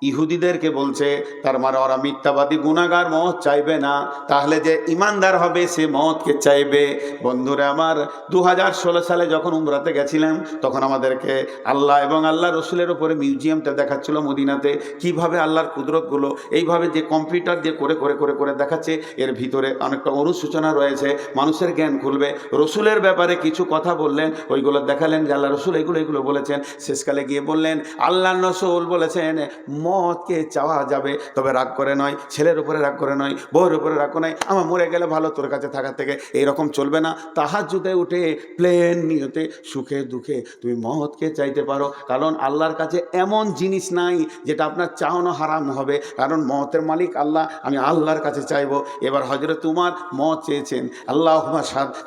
ইহুদিদেরকে বলছে, তার মানে ওরা মিথ্যাবাদী গুনাহগার, মত চাইবে না। তাহলে যে ইমানদার হবে সে মতকে চাইবে। বন্ধুরা আমার, 2016 সালে যখন উমরাতে গেছিলাম, তখন আমাদেরকে আল্লাহ এবং আল্লাহ রসুলের উপরে মিউজিয়ামটা দেখাচ্ছিল মদিনাতে। কিভাবে আল্লাহর কুদরতগুলো এইভাবে যে কম্পিউটার দিয়ে করে করে করে করে দেখাচ্ছে, এর ভিতরে অনেকটা অনুসূচনা রয়েছে, মানুষের জ্ঞান খুলবে। রসুলের ব্যাপারে কিছু কথা বললেন, ওইগুলো দেখালেন যে আল্লাহ রসুল এগুলো বলেছেন। শেষকালে গিয়ে বললেন আল্লাহ রসুল বলেছেন মতকে চাওয়া যাবে, তবে রাগ করে নয়, ছেলের উপরে রাগ করে নয়, বউয়ের উপরে রাগ করে নয়, আমার মরে গেলে ভালো তোর কাছে থাকার থেকে, এইরকম চলবে না। তাহাজ্জুদে উঠে প্লেন নিয়তে সুখে দুঃখে তুমি মতকে চাইতে পারো, কারণ আল্লাহর কাছে এমন জিনিস নাই যেটা আপনার চাওয়ানো হারাম হবে, কারণ মতের মালিক আল্লাহ। আমি আল্লাহর কাছে চাইবো। এবার হযরত উমর মত চেয়েছেন, আল্লাহুম্মা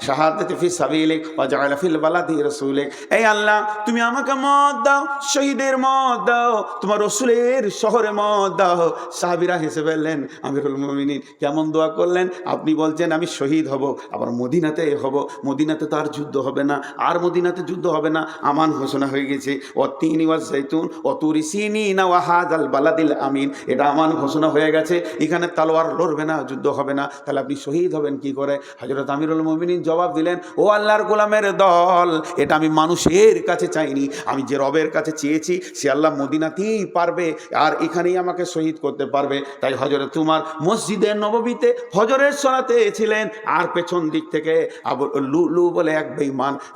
শাহাদাতি ফি সাবিলিক ওয়া জাআলা ফিল বালাদি রাসূলিক, এই আল্লাহ তুমি আমাকে মত দাও, শহীদের মত দাও, তোমার রাসূলের শহরে মত দাও। সাহাবীরা হেসে ফেললেন। আমিরুল মুমিনিন কেমন দোয়া করলেন? আপনি বলছেন আমি শহীদ হব, আবার মদিনাতে হব, মদিনাতে তো আর যুদ্ধ হবে না, আর মদিনাতে যুদ্ধ হবে না, আমান ঘোষণা হয়ে গেছে। ওয়াত্তিনি ওয়াজ-যাইতুন ওয়া তুরি সিনিনা ওয়া হাযাল বালাদিল আমিন, এটা আমান ঘোষণা হয়ে গেছে, এখানে তলোয়ার লড়বে না, যুদ্ধ হবে না। তাহলে আপনি শহীদ হবেন কি করে? হযরত আমিরুল মুমিনিন জবাব দিলেন, ও আল্লাহর গোলামের দল, এটা আমি মানুষের কাছে চাইনি, আমি যে রবের কাছে চেয়েছি সে আল্লাহ মদিনাতেই পারবে, আর এখানেই আমাকে শহীদ করতে পারবে। তাই হযরত উমর মসজিদে নববীতে ফজরের সালাতে ছিলেন, আর পেছন দিক থেকে আবু লুলু বলে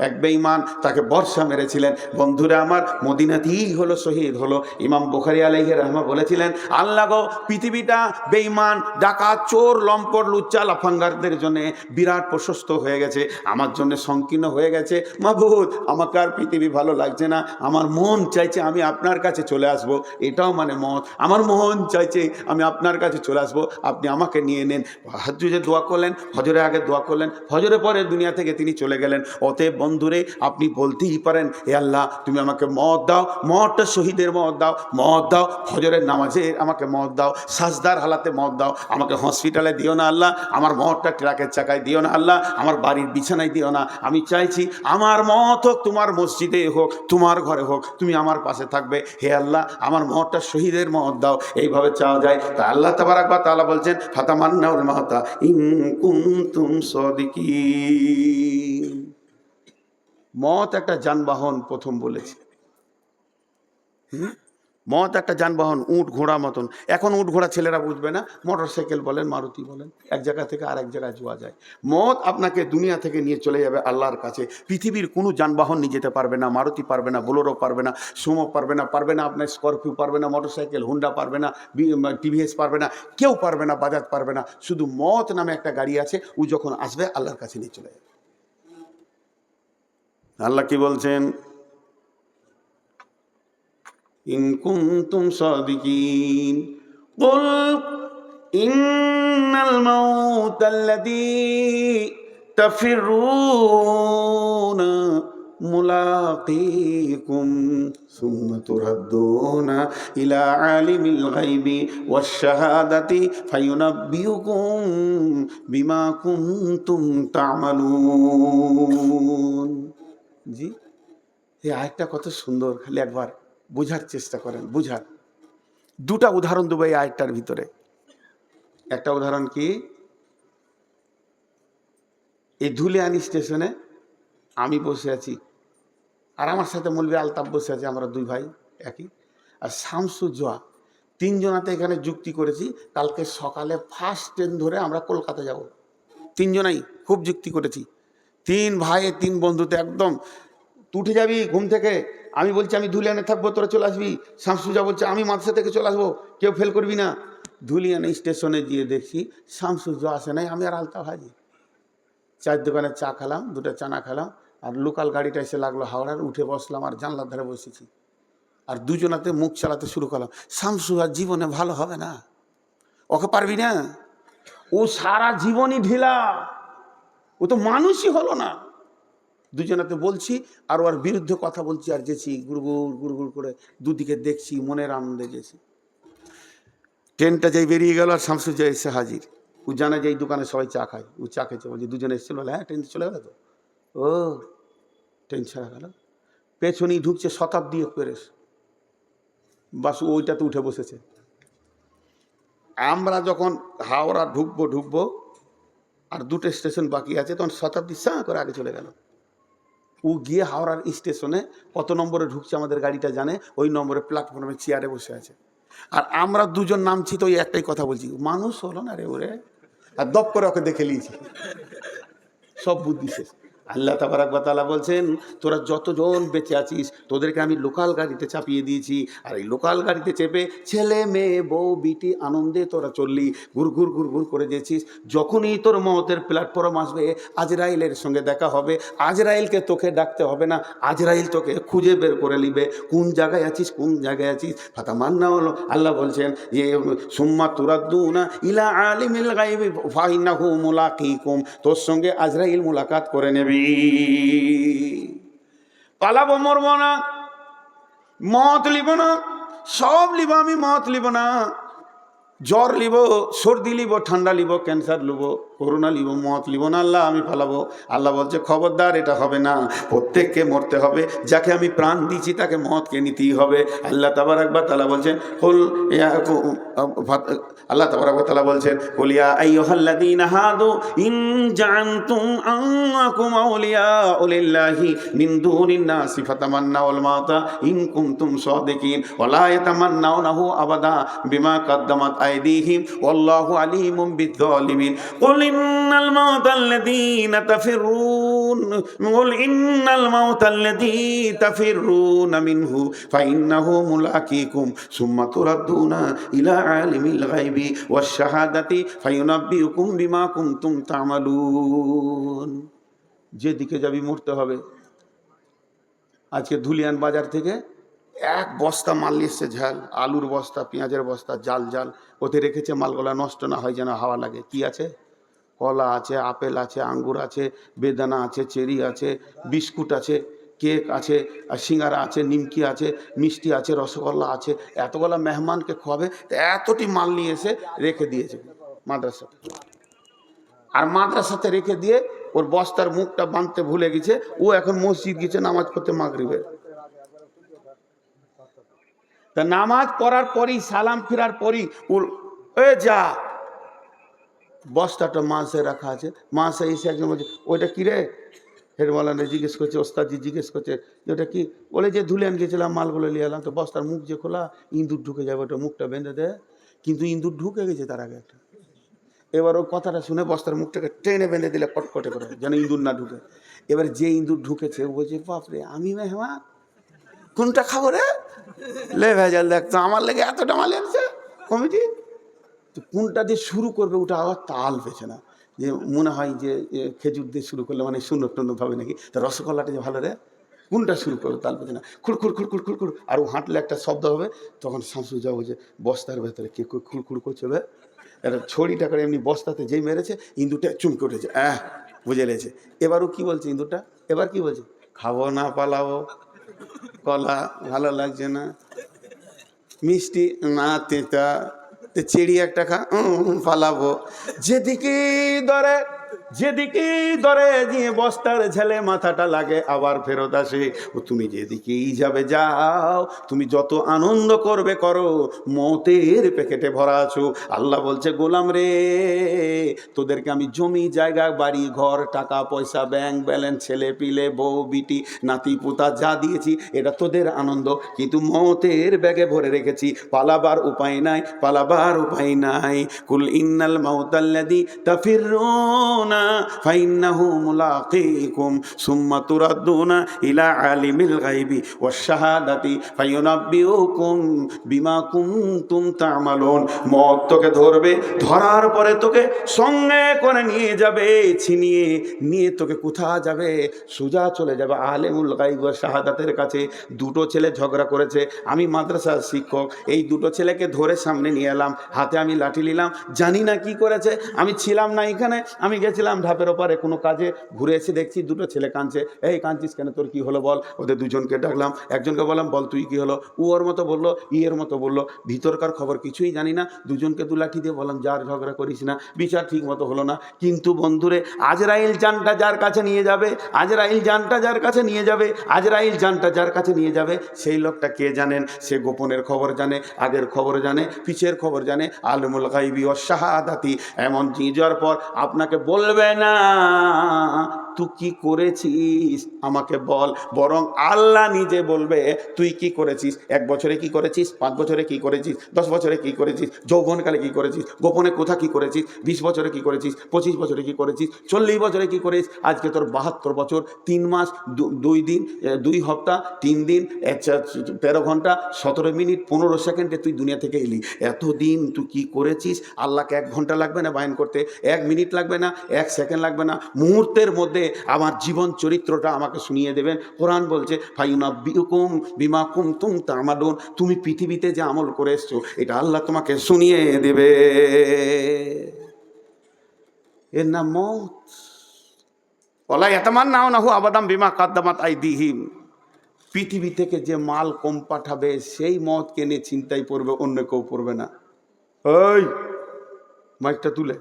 এক বেঈমান তাকে বর্ষা মেরেছিলেন। বন্ধুরা আমার, মদিনাতেই হলো শহীদ হলো। ইমাম বুখারী আলাইহি রাহমা বলেছিলেন, আল্লাহ গো, পৃথিবীটা বেঈমান, ডাকাত, চোর, লম্পট, লুচ্চা, লাফাঙ্গারদের জন্য বিরাট প্রশস্ত হয়ে গেছে, আমার জন্য সংকীর্ণ হয়ে গেছে। মাবুদ, আমাকে আর পৃথিবী ভালো লাগছে না, আমার মন চাইছে আমি আপনার কাছে চলে আসব। এটাও মানে মত, আমার মন চাইছে আমি আপনার কাছে চলে আসব, আপনি আমাকে নিয়ে নেন। তাহাজ্জুদে দোয়া করলেন, ফজরের আগে দোয়া করলেন, ফজরের পরে দুনিয়া থেকে তিনি চলে গেলেন। অতএব বন্ধুরে, আপনি বলতেই পারেন, হে আল্লাহ তুমি আমাকে মত দাও, মতটা শহীদের মত দাও, মত দাও ফজরের নামাজে আমাকে মত দাও, সাজদার হালাতে মত দাও, আমাকে হসপিটালে দিও না আল্লাহ, আমার মতটা ট্রাকের চাকায় দিও না আল্লাহ, আমার বাড়ির বিছানায় দিও না। আমি চাইছি আমার মত হোক তোমার মসজিদে হোক, তোমার ঘরে হোক, তুমি আমার পাশে থাকবে। হে আল্লাহ, আমার মতটা শহীদের মত দাও। এইভাবে চাওয়া যায়। তা আল্লাহ তাবারাক ওয়া তাআলা বলছেন, ফাতামান্নাউল মাউতা ইন কুনতুম সাদিকিন। মত একটা যানবাহন, প্রথম বলেছি মত একটা যানবাহন, উট ঘোড়া মতন। এখন উট ঘোড়া ছেলেরা বুঝবে না, মোটর সাইকেল বলেন, মারুতি বলেন, এক জায়গা থেকে আরেক জায়গায় যাওয়া যায়। মত আপনাকে দুনিয়া থেকে নিয়ে চলে যাবে আল্লাহর কাছে। পৃথিবীর কোনো যানবাহন নিয়ে যেতে পারবে না, মারুতি পারবে না, বোলেরো পারবে না, সুমো পারবে না আপনার স্করপিও পারবে না, মোটর সাইকেল হুন্ডা পারবে না, টিভিএস পারবে না, কেউ পারবে না, বাজাজ পারবে না। শুধু মত নামে একটা গাড়ি আছে, ও যখন আসবে আল্লাহর কাছে নিয়ে চলে যাবে। আল্লাহ কি বলছেন? ইন কুনতুম সাদিকিন কুল ইন্নাল মাউতাল্লাযী তাফিরুনা মুলাকীকুম সুম্মা তুরাদ্দুনা ইলা আলিমিল গায়বি ওয়াশ শাহাদাতি ফায়ুনাব্বিউকুম বিমা কুনতুম তা'মালুন। জি, এই আয়াতটা কত সুন্দর, খালি একবার বোঝার চেষ্টা করেন, বুঝার। দুটা উদাহরণ দেবো এই আয়াতটার ভিতরে। একটা উদাহরণ কি, এই ধুলিয়ান স্টেশনে আমি বসে আছি, আর আমার সাথে মৌলভী আলতাফ বসে আছে, আমরা দুই ভাই একই, আর শামসুজ্জোয়া, তিনজনাতে এখানে যুক্তি করেছি কালকে সকালে ফার্স্ট ট্রেন ধরে আমরা কলকাতা যাব। তিনজনাই খুব যুক্তি করেছি, তিন ভাই তিন বন্ধুতে একদম। তুই উঠে যাবি ঘুম থেকে, আমি বলছি আমি ধুলিয়ানে থাকবো, তোরা চলে আসবি। শামসুজ্জোয়া বলছে আমি মাদ্রাসা থেকে চলে আসবো, কেউ ফেল করবি না। ধুলিয়ানে স্টেশনে গিয়ে দেখছি শামসুজ্জোয়া আসে নাই, আমি আর আলতাফ হাজি। চায়ের দোকানে চা খেলাম, দুটো চানা খেলাম, আর লোকাল গাড়িটা এসে লাগলো হাওড়ার, উঠে বসলাম আর জানলার ধারে বসেছি, আর দুজনাতে মুখ চালাতে শুরু করলাম, শামসু আর জীবনে ভালো হবে না, ওকে পারবি না, ও সারা জীবনই ঢিলা, ও তো মানুষই হলো না। দুজনাতে বলছি আর ওর বিরুদ্ধে কথা বলছি, আর গেছি গুড়গুড় গুড়গুড় করে, দুদিকে দেখছি, মনের আনন্দে গেছি। ট্রেনটা যেই বেরিয়ে গেল আর শামসুজ্জোয়া এসে হাজির। ও জানে যে এই দোকানে সবাই চা খায়, ও চা খেয়েছে, বলছে দুজনে এসেছিল, বলে হ্যাঁ ট্রেন চলে গেল তো। ও ট্রেন ছাড়া গেল, পেছনেই ঢুকছে শতাব্দী এক্সপ্রেস, বাস ওইটাতে উঠে বসেছে। আমরা যখন হাওড়া ঢুকবো আর দুটো স্টেশন বাকি আছে, তখন শতাব্দী সাঁ করে আগে চলে গেল। ও গিয়ে হাওড়ার স্টেশনে কত নম্বরে ঢুকছে আমাদের গাড়িটা জানে, ওই নম্বরে প্ল্যাটফর্মে চেয়ারে বসে আছে। আর আমরা দুজন নামছি তো ওই একটাই কথা বলছি, মানুষ হলো না রে ওরে, আর দপ করে ওকে দেখে নিয়েছি, সব বুদ্ধি শেষ। আল্লাহ তাবারাক ওয়া তাআলা বলছেন, তোরা যতজন বেঁচে আছিস তোদেরকে আমি লোকাল গাড়িতে চাপিয়ে দিয়েছি, আর এই লোকাল গাড়িতে চেপে ছেলে মেয়ে বউ বিটি আনন্দে তোরা চললি, ঘুরঘুর ঘুরঘুর করে গেছিস। যখনই তোর মওতের প্ল্যাটফর্ম আসবে, আজরাইলের সঙ্গে দেখা হবে, আজরাইলকে তোকে ডাকতে হবে না, আজরাইল তোকে খুঁজে বের করে নিবে কোন জায়গায় আছিস, কোন জায়গায় আছিস। ফাতামান্না হলো, আল্লাহ বলছেন যে সুম্মা তুরাদ্দুনা ইলা আলিমিল গায়বি ফাইন্নাহু মুলাকিকুম, তোর সঙ্গে আজরাইল মুলাকাত করে নেবে। পালাবো, মরবো না, মত লিব না, সব লিব আমি, মত লিব না। জ্বর লিব, সর্দি লিব, ঠান্ডা লিব, ক্যান্সার লিব, করোনা লিব, মত লিব না, আল্লাহ আমি পালাবো। আল্লাহ বলছে খবরদার, এটা হবে না, প্রত্যেককে মরতে হবে, যাকে আমি প্রাণ দিয়েছি তাকে মতকে নিতেই হবে। আল্লাহ তাবারাক ওয়া তাআলা বলছেন, আল্লাহ তাবারাক ওয়া তাআলা বলছেন, কুলিয়া আইয়ুহাল্লাযীনা হাদু ইন জাআনতুম আনকুম আউলিয়াউ লিল্লাহি মিন দুনিন নাসি ফাতামান্নাউল মাউতা ইন কুনতুম সাদিকিন ওয়া লা ইয়াতামান্নাউনাহু আবাদা বিমা কাদ্দামাত আইদিহিম ওয়াল্লাহু আলিমুম বিয-যালিমিন। কুল ইন্নাল মাউতাল্লাযীনা তাফিরুনা মিনহু ফাইন্নাহু মুলাকিকুম সুম্মা তুরাদ্দুনা ইলা আলিমিল গায়বি ওয়াশ শাহাদাতি ফায়ুনাব্বিউকুম বিমা কুনতুম তা'মালুন। যেদিকে যাবি মরতে হবে। আজকে ধুলিয়ান বাজার থেকে এক বস্তা মাল এসছে, ঝাল আলুর বস্তা, পেঁয়াজের বস্তা, জাল জাল, ওতে রেখেছে মালগুলা নষ্ট না হয় যেন হাওয়া লাগে। কি আছে? কলা আছে, আপেল আছে, আঙ্গুর আছে, বেদানা আছে, চেরি আছে, বিস্কুট আছে, কেক আছে, আর সিঙ্গারা আছে, নিমকি আছে, মিষ্টি আছে, রসগোল্লা আছে। এতগুলা মেহমানকে খাওয়াবে, এতটি মাল নিয়ে এসে রেখে দিয়েছে মাদ্রাসাতে। আর মাদ্রাসাতে রেখে দিয়ে ওর বস্তার মুখটা বাঁধতে ভুলে গেছে, ও এখন মসজিদ গেছে নামাজ পড়তে মাগরিবের। তা নামাজ পড়ার পরই, সালাম ফিরার পরই ওর যা বস্তাটা মাসে রাখা আছে, মাসে এসে একজন বলছে ওইটা কী রে? হেডমালানে জিজ্ঞেস করছে, ওস্তাদজি জিজ্ঞেস করছে যে ওটা কি? বলে যে ধুলিয়ান গেছিলাম, মালগুলো নিয়ে এলাম, তো বস্তার মুখ যে খোলা, ইঁদুর ঢুকে যাবে, ওটা মুখটা বেঁধে দেয়। কিন্তু ইঁদুর ঢুকে গেছে তার আগে একটা। এবার ওর কথাটা শুনে বস্তার মুখটাকে টেনে বেঁধে দিলে কটকটে করে, যেন ইঁদুর না ঢুকে। এবার যে ইঁদুর ঢুকেছে ও বলছে বাপরে, আমি মেহমান, কোনটা খাবো রে? লে ভেজাল দেখতো, আমার লেগে এতটা মাল এনেছে কমিটি, তো কোনটা দিয়ে শুরু করবে ওটা আবার তাল পেছে না। যে মনে হয় যে খেজুর দিয়ে শুরু করলে মানে শূন্য টন্য ভাবে নাকি, তা রসগোল্লাটা যে ভালো রে, কোনটা শুরু করবে তাল পেছে না। খুড়খুড় খুড়খুড় খুড়খুড়, আর ও হাঁটলে একটা শব্দ হবে, তখন শামসুজ্জোয়া বলছে বস্তার ভেতরে কে খুড়খুড় করছে, একটা ছড়িটা করে এমনি বস্তাতে যেই মেরেছে, ইঁদুরটা চুমকে উঠেছে, বুঝে লেছে। এবারও কি বলছে ইঁদুরটা, এবার কি বলছে? খাবো না পালাবো, কলা ভালো লাগছে না, মিষ্টি না তেতা, চেড়ি একটা খা, পালাবো। যেদিকে ধরে যেদিকেই ধরে যে বস্তার ঝেলে মাথাটা লাগে আবার ফেরত আসে। ও তুমি যেদিকেই যাবে যাও, তুমি যত আনন্দ করবে করো, মতের প্যাকেটে ভরা আছো। আল্লাহ বলছে গোলাম রে, তোদেরকে আমি জমি জায়গা বাড়ি ঘর টাকা পয়সা ব্যাংক ব্যালেন্স ছেলে পিলে বউ বিটি নাতি পুতা যা দিয়েছি এটা তোদের আনন্দ, কিন্তু মতের ব্যাগে ভরে রেখেছি। পালাবার উপায় নাই, পালাবার উপায় নাই। কুল ইন্নাল মাউতাল্লাযী তাফিরুনা ফাইন্নাহু মুলাকীকুম সুম্মা তুরাদ্দুনা ইলা আলিমিল গায়বি ওয়াশ শাহাদাতি ফায়ুনাব্বিউকুম বিমা কুনতুম তা'মালুন। মত তোকে ধরবে, ধরার পরে তোকে সঙ্গে করে নিয়ে যাবে, ছিনিয়ে নিয়ে তোকে কোথা যাবে? সোজা চলে যাবে আলিমুল গায়ব ওয়াশ শাহাদাতের কাছে। দুটো ছেলে ঝগড়া করেছে, আমি মাদ্রাসার শিক্ষক, এই দুটো ছেলেকে ধরে সামনে নিয়ে এলাম, হাতে আমি লাঠি নিলাম, জানি না কি করেছে, আমি ছিলাম না এখানে, আমি গেছিলাম ধাপের ওপারে কোনো কাজে, ঘুরে এসে দেখছি দুটো ছেলে কাঁদছে। এই কাঁদছিস কেন, তোর কি হলো বল? ওদের দুজনকে ডাকলাম, একজনকে বললাম বল তুই কি হলো? ও ওর মতো বললো, ইয়ের মতো বললো, ভিতরকার খবর কিছুই জানি না। দুজনকে দু লাঠি দিয়ে বললাম যার ঝগড়া করিস না, বিচার ঠিক মতো হলো না। কিন্তু বন্ধুরে, আজরাইল জানটা যার কাছে নিয়ে যাবে, আজরাইল জানটা যার কাছে নিয়ে যাবে, আজরাইল জানটা যার কাছে নিয়ে যাবে, সেই লোকটা কে জানেন? সে গোপনের খবর জানে, আগের খবর জানে, পিছের খবর জানে, আলিমুল গায়বি ওয়াশ শাহাদাতি। এমন নিয়ে যাওয়ার পর আপনাকে বলবে না তুই কি করেছিস আমাকে বল, বরং আল্লাহ নিজে বলবে তুই কি করেছিস, 1 বছরে কি করেছিস, 5 বছরে কি করেছিস, 10 বছরে কি করেছিস, যৌবনকালে কি করেছিস, গোপনে কোথা কি করেছিস, 20 বছরে কি করেছিস, 25 বছরে কি করেছিস, 40 বছরে কি করেছিস। আজকে তোর 72 বছর 3 মাস 2 দিন 2 হপ্তাহ 3 দিন 13 ঘন্টা 17 মিনিট 15 সেকেন্ডে তুই দুনিয়া থেকে এলি। এতদিন তুই কি করেছিস? আল্লাহকে 1 ঘন্টা লাগবে না বায়ান করতে, 1 মিনিট লাগবে না, 1 সেকেন্ড লাগবে না, মুহূর্তের মধ্যে আমার জীবন চরিত্রটা আমাকে শুনিয়ে দেবেন। কোরআন বলছে ফায়ুনাব্বিউকুম বিমা কুনতুম তা'মালুন, তুমি পৃথিবীতে যে আমল করে এসছো এটা আল্লাহ তোমাকে শুনিয়ে দেবে। এর নাম মত। ওয়ালা ইয়াতামান্নাউনাহু আবাদাম বিমা কাদ্দামাত আইদিহিম। পৃথিবী থেকে যে মাল কম পাঠাবে সেই মদ কেনে চিন্তাই পড়বে, অন্য কেউ পড়বে না। ওই মাইকটা তুলে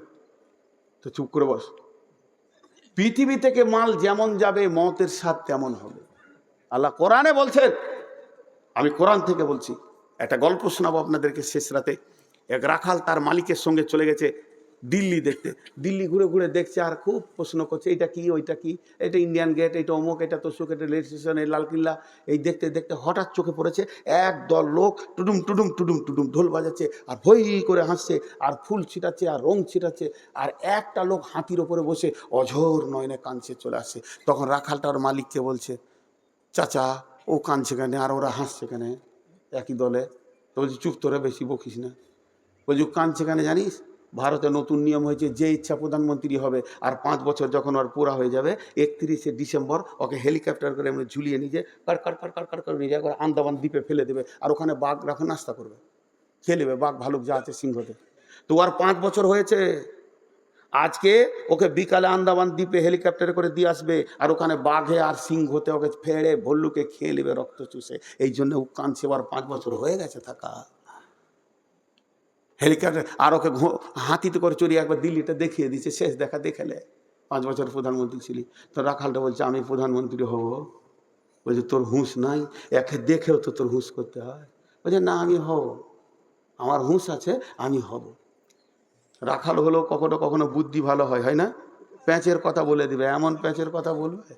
তো চুপ করে বস। পৃথিবী থেকে মাল যেমন যাবে মতের স্বাদ তেমন হবে। আল্লাহ কোরআনে বলছেন, আমি কোরআন থেকে বলছি। একটা গল্প শোনাবো আপনাদেরকে শেষ রাতে। এক রাখাল তার মালিকের সঙ্গে চলে গেছে দিল্লি দেখতে। দিল্লি ঘুরে ঘুরে দেখছে আর খুব প্রশ্ন করছে, এটা কি ওইটা কি, এটা ইন্ডিয়ান গেট, এটা অমুক, এটা তোষক, এটা রেল স্টেশন, এই লালকিল্লা। এই দেখতে দেখতে হঠাৎ চোখে পড়েছে এক দল লোক টুডুম টুডুম টুডুম টুডুম ঢোল বাজাচ্ছে আর হই করে হাসছে আর ফুল ছিটাচ্ছে আর রং ছিটাচ্ছে। আর একটা লোক হাতির ওপরে বসে অঝোর নয়নে কাঁদছে চলে আসছে। তখন রাখালটার মালিককে বলছে, চাচা ও কাঁদছে কেন আর ওরা হাসছে কেন একই দলে? তো বলছি চুপ, তোরা বেশি বকিস না। বলছি কাঁদছে কেন জানিস? ভারতে নতুন নিয়ম হয়েছে, যে ইচ্ছা প্রধানমন্ত্রী হবে, আর 5 বছর যখন ওর পুরা হয়ে যাবে 31শে ডিসেম্বর ওকে হেলিকপ্টার করে এমনি ঝুলিয়ে নিজে কাট কাট কাট কাট কাট করে নিয়ে যাবে, আন্দামান দ্বীপে ফেলে দেবে, আর ওখানে বাঘ রাখো নাস্তা করবে, খেয়ে নেবে বাঘ ভালুক যা আছে সিংহতে। তো আর 5 বছর হয়েছে, আজকে ওকে বিকালে আন্দামান দ্বীপে হেলিকপ্টারে করে দিয়ে আসবে, আর ওখানে বাঘে আর সিংহতে ওকে ফেড়ে ভল্লুকে খেয়ে নেবে রক্ত চুষে। এই জন্য ও কাঁদছে, আর 5 বছর হয়ে গেছে থাকা হেলিকপ্টার। আর ওকে হাতিতে করে চড়িয়ে একবার দিল্লিটা দেখিয়ে দিচ্ছে, শেষ দেখা দেখালে 5 বছর প্রধানমন্ত্রী ছিলি। তো রাখালটা বলছে আমি প্রধানমন্ত্রী হব? বলছে তোর হুঁশ নাই? একে দেখেও তো তোর হুঁশ করতে হয়। বলছে না আমি হব, আমার হুঁশ আছে, আমি হব। রাখাল হলো কখনো কখনো বুদ্ধি ভালো হয়, হয় না? প্যাঁচের কথা বলে দিবে, এমন প্যাঁচের কথা বলবে।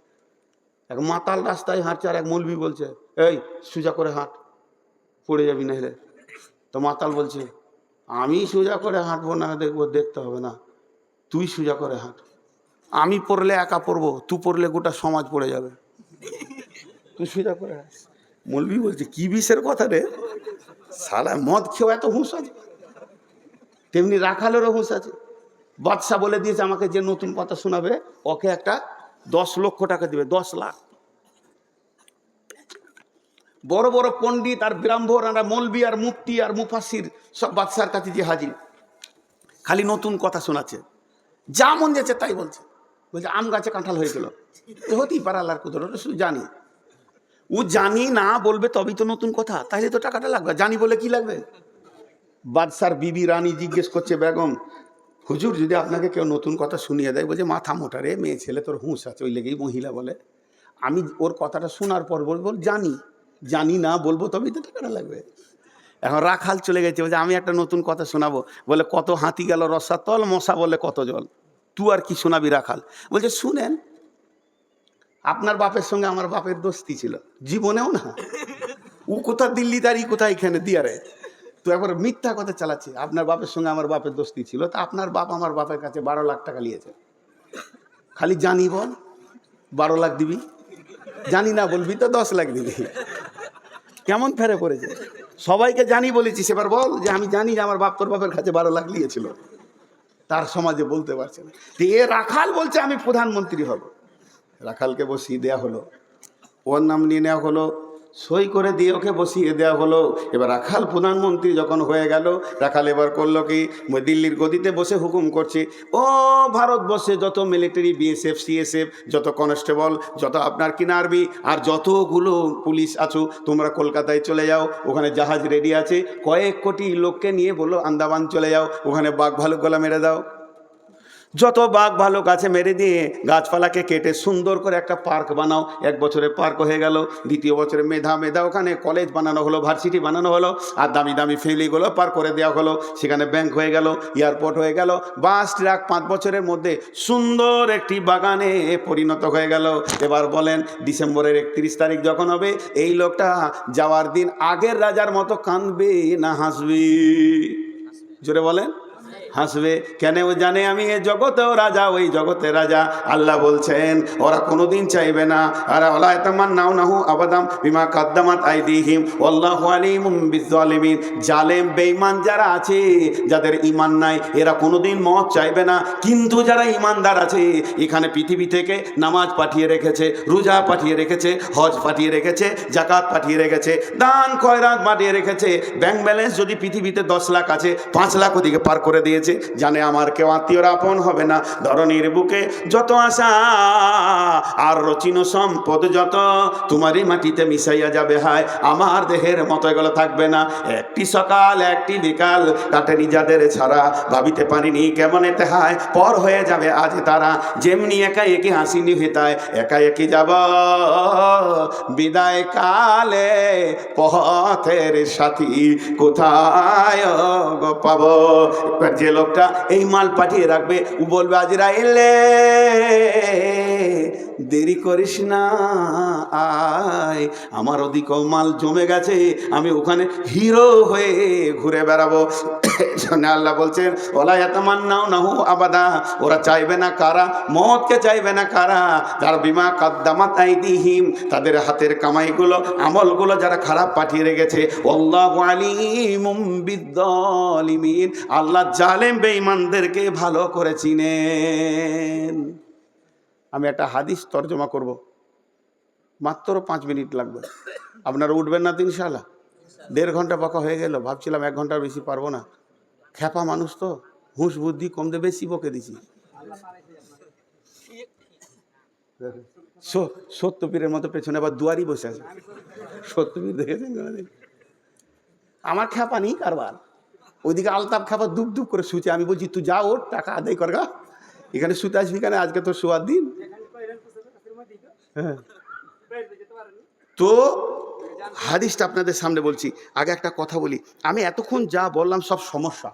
এক মাতাল রাস্তায় হাঁটছে আর এক মৌলবি বলছে এই সোজা করে হাঁট, পড়ে যাবি না হেলে। তো মাতাল বলছে আমি সোজা করে হাঁটবো না, দেখবো, দেখতে হবে না, তুই সোজা করে হাঁট। আমি পড়লে একা পড়বো, তুই পড়লে গোটা সমাজ পড়ে যাবে, তুই সোজা করে হাঁট। মৌলবি বলছে কি বিষের কথা রে, সালা মদ খেয়েও এত হুঁশ আছে? তেমনি রাখালেরও হুঁশ আছে। বাদশা বলে দিয়েছে আমাকে যে নতুন কথা শোনাবে ওকে একটা 10 লক্ষ টাকা দিবে, 10 লাখ। বড় বড় পণ্ডিত আর ব্রাহ্মণ আর মৌলবি আর মুফতি আর মুফাসির সব বাদশার কাছে যে হাজির, খালি নতুন কথা শোনাচ্ছে, যা মন যাচ্ছে তাই বলছে। বলছে আম গাছে কাঁঠাল হয়েছিল, হতেই পারে, আল্লাহর কুদরত, শুধু জানি। ও জানি না বলবে তবেই তো নতুন কথা, তাহলে তো টাকাটা লাগবে, জানি বলে কি লাগবে? বাদশার বিবি রানী জিজ্ঞেস করছে বেগম হুজুর যদি আপনাকে কেউ নতুন কথা শুনিয়ে দেয়, বলছে মাথা মোটা রে, মেয়ে ছেলে তোর হুঁশ আছে, ওই লেগেই মহিলা বলে। আমি ওর কথাটা শোনার পর বলবো জানি না বলবো, তবেই তো টাকাটা লাগবে। এখন রাখাল চলে গেছে, বলছে আমি একটা নতুন কথা শোনাবো। বলে কত হাতি গেল রসাতল, মশা বলে কত জল। তুই আর কি শোনাবি? রাখাল বলছে শুনেন, আপনার বাপের সঙ্গে আমার বাপের দোস্তি ছিল, জীবনেও না। ও কোথা দিল্লি তার, ই কোথায় এখানে দিয়ারে। তো একবার মিথ্যা কথা চালাচ্ছে, আপনার বাপের সঙ্গে আমার বাপের দোস্তি ছিল। তা আপনার বাপ আমার বাপের কাছে 12 লাখ টাকা নিয়েছে। খালি জানি বল, 12 লাখ দিবি, জানি না বলবি তো 10 লাখ দিবি। কেমন ফেরে করেছে? সবাইকে জানি বলেছিস, এবার বল যে আমি জানি যে আমার বাপ তোর বাপের কাছে 12 লাখ নিয়েছিল। তার সমাজে বলতে পারছে না। এ রাখাল বলছে আমি প্রধানমন্ত্রী হব। রাখালকে বসিয়ে দেওয়া হলো, ওর নাম নিয়ে নেওয়া হলো, সই করে দিয়ে ওকে বসিয়ে দেওয়া হলো। এবার রাখাল প্রধানমন্ত্রী যখন হয়ে গেল, রাখাল এবার করলো কি, দিল্লির গদিতে বসে হুকুম করছে, ও ভারতবর্ষে যত মিলিটারি, বিএসএফ, সিএসএফ, যত কনস্টেবল, যত আপনার কিনারবি আর যতগুলো পুলিশ আছো, তোমরা কলকাতায় চলে যাও, ওখানে জাহাজ রেডি আছে, কয়েক কোটি লোককে নিয়ে বলো আন্দামান চলে যাও, ওখানে বাঘ ভালুক গলা মেরে দাও। যত বাঘ ভালুক আছে মেরে দিয়ে গাছপালাকে কেটে সুন্দর করে একটা পার্ক বানাও। 1 বছরে পার্ক হয়ে গেল। দ্বিতীয় বছরে মেধা ওখানে কলেজ বানানো হলো, ভার্সিটি বানানো হলো, আর দামি দামি ফ্যামিলিগুলো পার করে দেওয়া হলো। সেখানে ব্যাংক হয়ে গেল, এয়ারপোর্ট হয়ে গেল, বাস ট্রাক 5 বছরের মধ্যে সুন্দর একটি বাগানে পরিণত হয়ে গেল। এবার বলেন, ডিসেম্বরের 31 তারিখ যখন হবে, এই লোকটা যাওয়ার দিন আগের রাজার মতো কাঁদবে না হাসবে? জোরে বলেন। হাসবে। কেন? ও জানে আমি এ জগতেও রাজা, ওই জগতে রাজা। আল্লাহ বলছেন ওরা কোনোদিন চাইবে না, আর ওয়ালা ইয়াতামান্নাউনাহু আবাদাম বিমা কাদ্দামাত আইদিহিম ওয়াল্লাহু আলিমুম বিজ্জালিমিন। জালেম বেঈমান যারা আছে, যাদের ঈমান নাই, এরা কোনোদিন মওত চাইবে না। কিন্তু যারা ঈমানদার আছে, এখানে পৃথিবী থেকে নামাজ পাঠিয়ে রেখেছে, রোজা পাঠিয়ে রেখেছে, হজ পাঠিয়ে রেখেছে, যাকাত পাঠিয়ে রেখেছে, দান খয়রাত পাঠিয়ে রেখেছে। ব্যাংক ব্যালেন্স যদি পৃথিবীতে 10 লাখ আছে, 5 লাখ ওদিকে পার করে দিয়েছে। জানে আমার কেউ আত্মীয়র আপন হবে না। ধরনীর বুকে যত আশা আর রচিন সম্পদ যত, তোমারই মাটিতে মিশাইয়া যাবে, হায় আমার দেহের মতো এগুলো থাকবে না। একটি সকাল একটি বিকাল কাটেনি যাদের ছাড়া, ভাবিতে পারিনি কেমন এতে হায় পর হয়ে যাবে আজ তারা। যেমনি একা একই হাসিনি হেতায়, একা একই যাব বিদায় কালে, পথের সাথী কোথায় গো পাবো? যে লোকটা এই মাল পাঠিয়ে রাখবে, ও বলবে আজরাইলে দেরি করিস না, আয় আমার ওদিকেও মাল জমে গেছে, আমি ওখানে হিরো হয়ে ঘুরে বেড়াবো। আল্লাহ বলছেন ওয়ালা ইয়াতামান্নাউনাহু আবাদা। ওরা চাইবে না কারা? মওতকে চাইবে না কারা? যারা বিমা কাদ্দামাত আইদিহিম, তাদের হাতের কামাইগুলো, আমলগুলো যারা খারাপ পাঠিয়ে রেখেছে। আল্লাহু আলিমুম বিজ্জালিমিন। আল্লাহ জালেম বেঈমানদেরকে ভালো করে চিনেন। আমি একটা হাদিস তর্জমা করব, মাত্র 5 মিনিট লাগবে। আপনারা উঠবেন না তো ইনশাআল্লাহ? 1.5 ঘন্টা বকা হয়ে গেল, ভাবছিলাম 1 ঘন্টার বেশি পারবো না। খ্যাপা মানুষ তো, হুঁশ বুদ্ধি কম দিয়ে বেশি বকে দিছি। সত্যপীরের মতো পেছনে আবার দুয়ারি বসে আছে। সত্যপীর দেখেছেন? আমার খ্যাপা নেই কারবার। ওইদিকে আলতাপ খ্যাপা দুপ দুপ করে শুচে। আমি বলছি তুই যা, ওর টাকা আদায় কর গা, এখানে শুতে আসবি কেন? আজকে তোর শোয়ার দিন। হ্যাঁ, তো হাদিসটা আপনাদের সামনে বলছি। আগে একটা কথা বলি, আমি এতক্ষণ যা বললাম সব সমস্যা,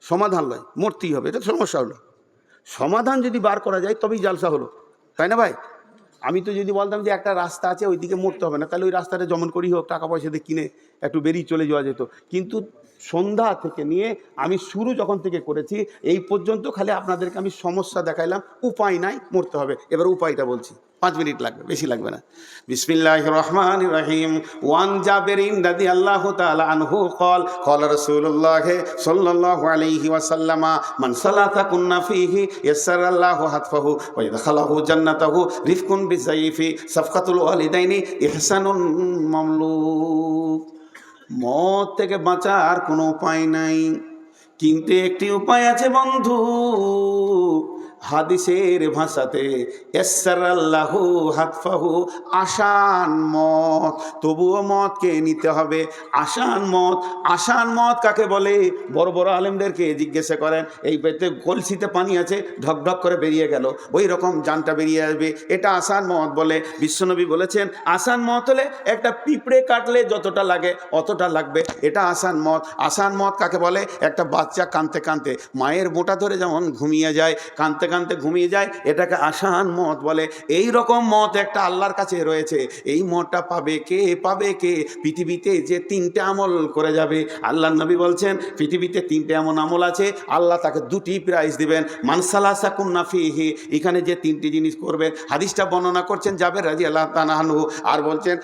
সমাধান নয়। মরতেই হবে, এটা সমস্যা হলো। সমাধান যদি বার করা যায় তবেই জালসা হলো, তাই না ভাই? আমি তো যদি বলতাম যে একটা রাস্তা আছে ওইদিকে মরতে হবে না, তাহলে ওই রাস্তাটা যেমন করেই হোক টাকা পয়সা দিয়ে কিনে একটু বেরিয়ে চলে যাওয়া যেত। কিন্তু সন্ধ্যা থেকে নিয়ে আমি শুরু যখন থেকে করেছি এই পর্যন্ত খালি আপনাদেরকে আমি সমস্যা দেখাইলাম, উপায় নাই, মরতে হবে। এবার উপায়টা বলছি, 5 মিনিট লাগবে, বেশি লাগবে না। বিসমিল্লাহির রহমানির রহিম। ওয়ান জাবিরিন রাদিয়াল্লাহু তাআলা আনহু قال قال رسول الله صلى الله عليه وسلم من صلى كنا فيه يسر الله حتفه ويدخله جنته رفق بالسيف صفقة الوالدين إحسان مملوك। মত থেকে বাঁচার কোনো উপায় নাই, কিন্তু একটি উপায় আছে বন্ধু। হাদিসের ভাষাতে ইয়াসসারাল্লাহু হাতফাহু, আসান মত। তবুও মতকে নিতে হবে, আসান মত। আসান মত কাকে বলে? বড় বড় আলেমদেরকে জিজ্ঞাসা করেন, এই পেতে কলসিতে পানি আছে, ঢকঢক করে বেরিয়ে গেল, ওই রকম জানটা বেরিয়ে আসবে, এটা আসান মত বলে। বিশ্বনবী বলেছেন আসান মত হলে একটা পিঁপড়ে কাটলে যতটা লাগে অতটা লাগবে, এটা আসান মত। আসান মত কাকে বলে? একটা বাচ্চা কাঁদতে কাঁদতে মায়ের বোঁটা ধরে যেমন ঘুমিয়ে যায়, কাঁদতে কাঁদতে ঘুমিয়ে যায়, এটাকে আসান মত বলে। এই রকম মত একটা আল্লাহর কাছে রয়েছে। এই মতটা পাবে কে? পাবে কে? পৃথিবীতে যে তিনটে আমল করে যাবে, আল্লাহ নবী বলছেন পৃথিবীতে তিনটে এমন আমল আছে, আল্লাহ তাকে দুটি প্রাইজ দিবেন। মানসালাসা কুন্না ফিহি, এখানে যে তিনটি জিনিস করবেন, হাদিসটা বর্ণনা করছেন জাবের রাদিয়াল্লাহু তাআলা আনহু, আর বলছেন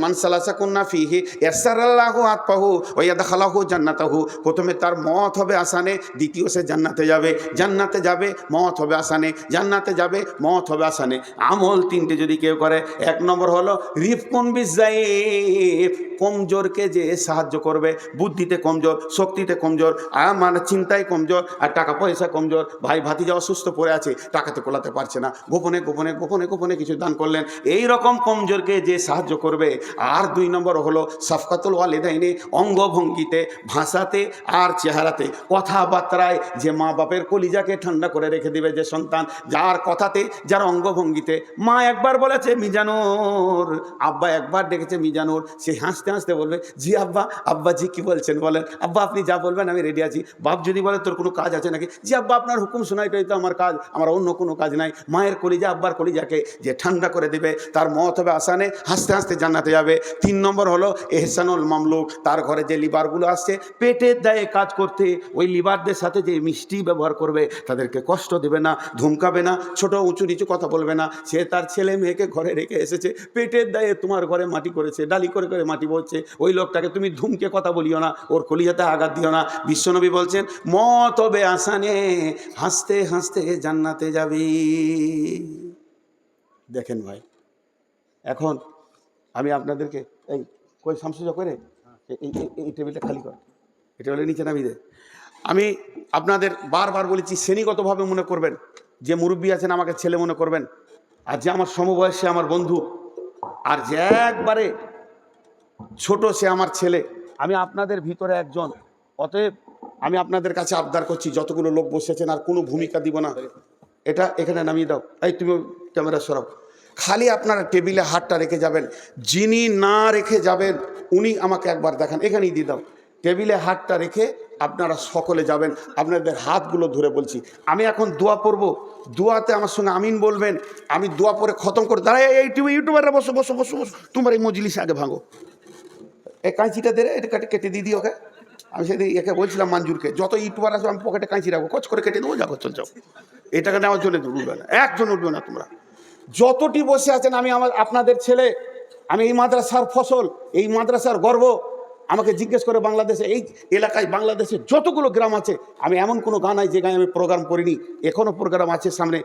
মানসালাসা কুন্না ফিহি ইয়াসসারাল্লাহু আতফাহু ওয়া ইয়াদখালাহু জান্নাতাহু। প্রথমে তার মত হবে আসানে, দ্বিতীয় সে জান্নাতে যাবে, জান্নাতে যাবে মত হবে আসানে, জান্নাতে যাবে মত হবে আসানে। আমল তিনটে যদি কেউ করে, এক নম্বর হলো রিফকুন বিযায়েফ, কমজোরকে যে সাহায্য করবে, বুদ্ধিতে কমজোর, শক্তিতে কমজোর, মানে চিন্তায় কমজোর, আর টাকা পয়সা কমজোর। ভাই ভাতিজা অসুস্থ পড়ে আছে, টাকাতে কোলাতে পারছে না, গোপনে গোপনে গোপনে গোপনে কিছু দান করলেন, এই রকম কমজোরকে যে সাহায্য করবে। আর দুই নম্বর হলো সাফকাতুল ওয়ালিদাইনি, অঙ্গভঙ্গিতে, ভাষাতে আর চেহারাতে, কথাবার্তায় যে মা বাপের কলিজাকে ঠান্ডা করে রেখে দিবে যে সন্তান, যার কথাতে, যার অঙ্গভঙ্গিতে। মা একবার বলেছে মিজানুর, আব্বা একবার ডেকেছে মিজানুর, সে হাসতে হাসতে বলবে জি আব্বা। আব্বা জি কি বলছেন বলেন? আব্বা আপনি যা বলবেন আমি রেডি আছি। বাপ যদি বলে তোর কোনো কাজ আছে নাকি? জি আব্বা আপনার হুকুম শোনাইটাই তো আমার কাজ, আমার অন্য কোনো কাজ নাই। মায়ের কলিজা, আব্বার কলিজাকে যে ঠান্ডা করে দেবে, তার মত হবে আসানে, হাসতে হাসতে জান্নাতে যাবে। তিন নম্বর হলো এহসানুল মামলুক, তার ঘরে যে লিভারগুলো আসছে পেটের দায়ে কাজ করতে, ওই লিভারদের সাথে যে মিষ্টি ব্যবহার করবে, তাদেরকে কষ্ট দেবে না, ধমকাবে না, ছোট উঁচু নিচু কথা বলবে না। সে তার ছেলে মেয়েকে ঘরে রেখে এসেছে, পেটের দায়ে তোমার ঘরে মাটি করেছে, ডালি করে করে মাটি বলছে, ওই লোকটাকে তুমি ধুমকে কথা বলিও না, ওর কলিজাতে আঘাত দিও না। বিশ্বনবী বলছেন মত হবে আসানে, হাসতে হাসতে জান্নাতে যাবি। দেখেন ভাই, এখন আমি আপনাদেরকে এই কই শামসুজা করে এই টেবিলটা খালি কর, এই টেবিলের নিচে নামিয়ে দে। আমি আপনাদের বারবার বলেছি, শ্রেণীগতভাবে মনে করবেন, যে মুরব্বী আছেন আমাকে ছেলে মনে করবেন, আর যে আমার সমবয়সী আমার বন্ধু, আর যে একবারে ছোট সে আমার ছেলে। আমি আপনাদের ভিতরে একজন, অতএব আমি আপনাদের কাছে আবদার করছি, যতগুলো লোক বসেছেন আর কোনো ভূমিকা দিব না, এটা এখানে নামিয়ে দাও। এই তুমি ক্যামেরা সরাও, খালি আপনারা টেবিলে হাতটা রেখে যাবেন, যিনি না রেখে যাবেন উনি আমাকে একবার দেখান, এখানেই দিয়ে দাও। টেবিলে হাতটা রেখে আপনারা সকলে যাবেন, আপনাদের হাতগুলো ধরে বলছি। আমি এখন দোয়া পড়ব, দোয়াতে আমার সঙ্গে আমিন বলবেন। আমি দোয়া পরে খতম করে দাঁড়াই, এই ইউটিউবাররা বসো বসো বসো বসো, তোমার এই মজলিসে আগে ভাঙো। এই কাঁচিটা দে, এটা কেটে দিয়ে দিই ওকে। আমি সেদিন একে বলছিলাম মঞ্জুরকে, যত ইউটিউবার আসবে আমি পকেটে কাঁচি রাখবো, কচ করে কেটে দেবো, যাবো চল যাও। এটাকে নেওয়ার জন্য উঠবে না, একজন উঠবে না। তোমরা যতটি বসে আছেন, আমি আপনাদের ছেলে, আমি এই মাদ্রাসার ফসল, এই মাদ্রাসার গর্ব। আমাকে জিজ্ঞেস করে বাংলাদেশে, এই এলাকায় বাংলাদেশে যতগুলো গ্রাম আছে, আমি এমন কোনো গান নাই যে গায়ে আমি প্রোগ্রাম করিনি। এখনও প্রোগ্রাম আছে, সামনে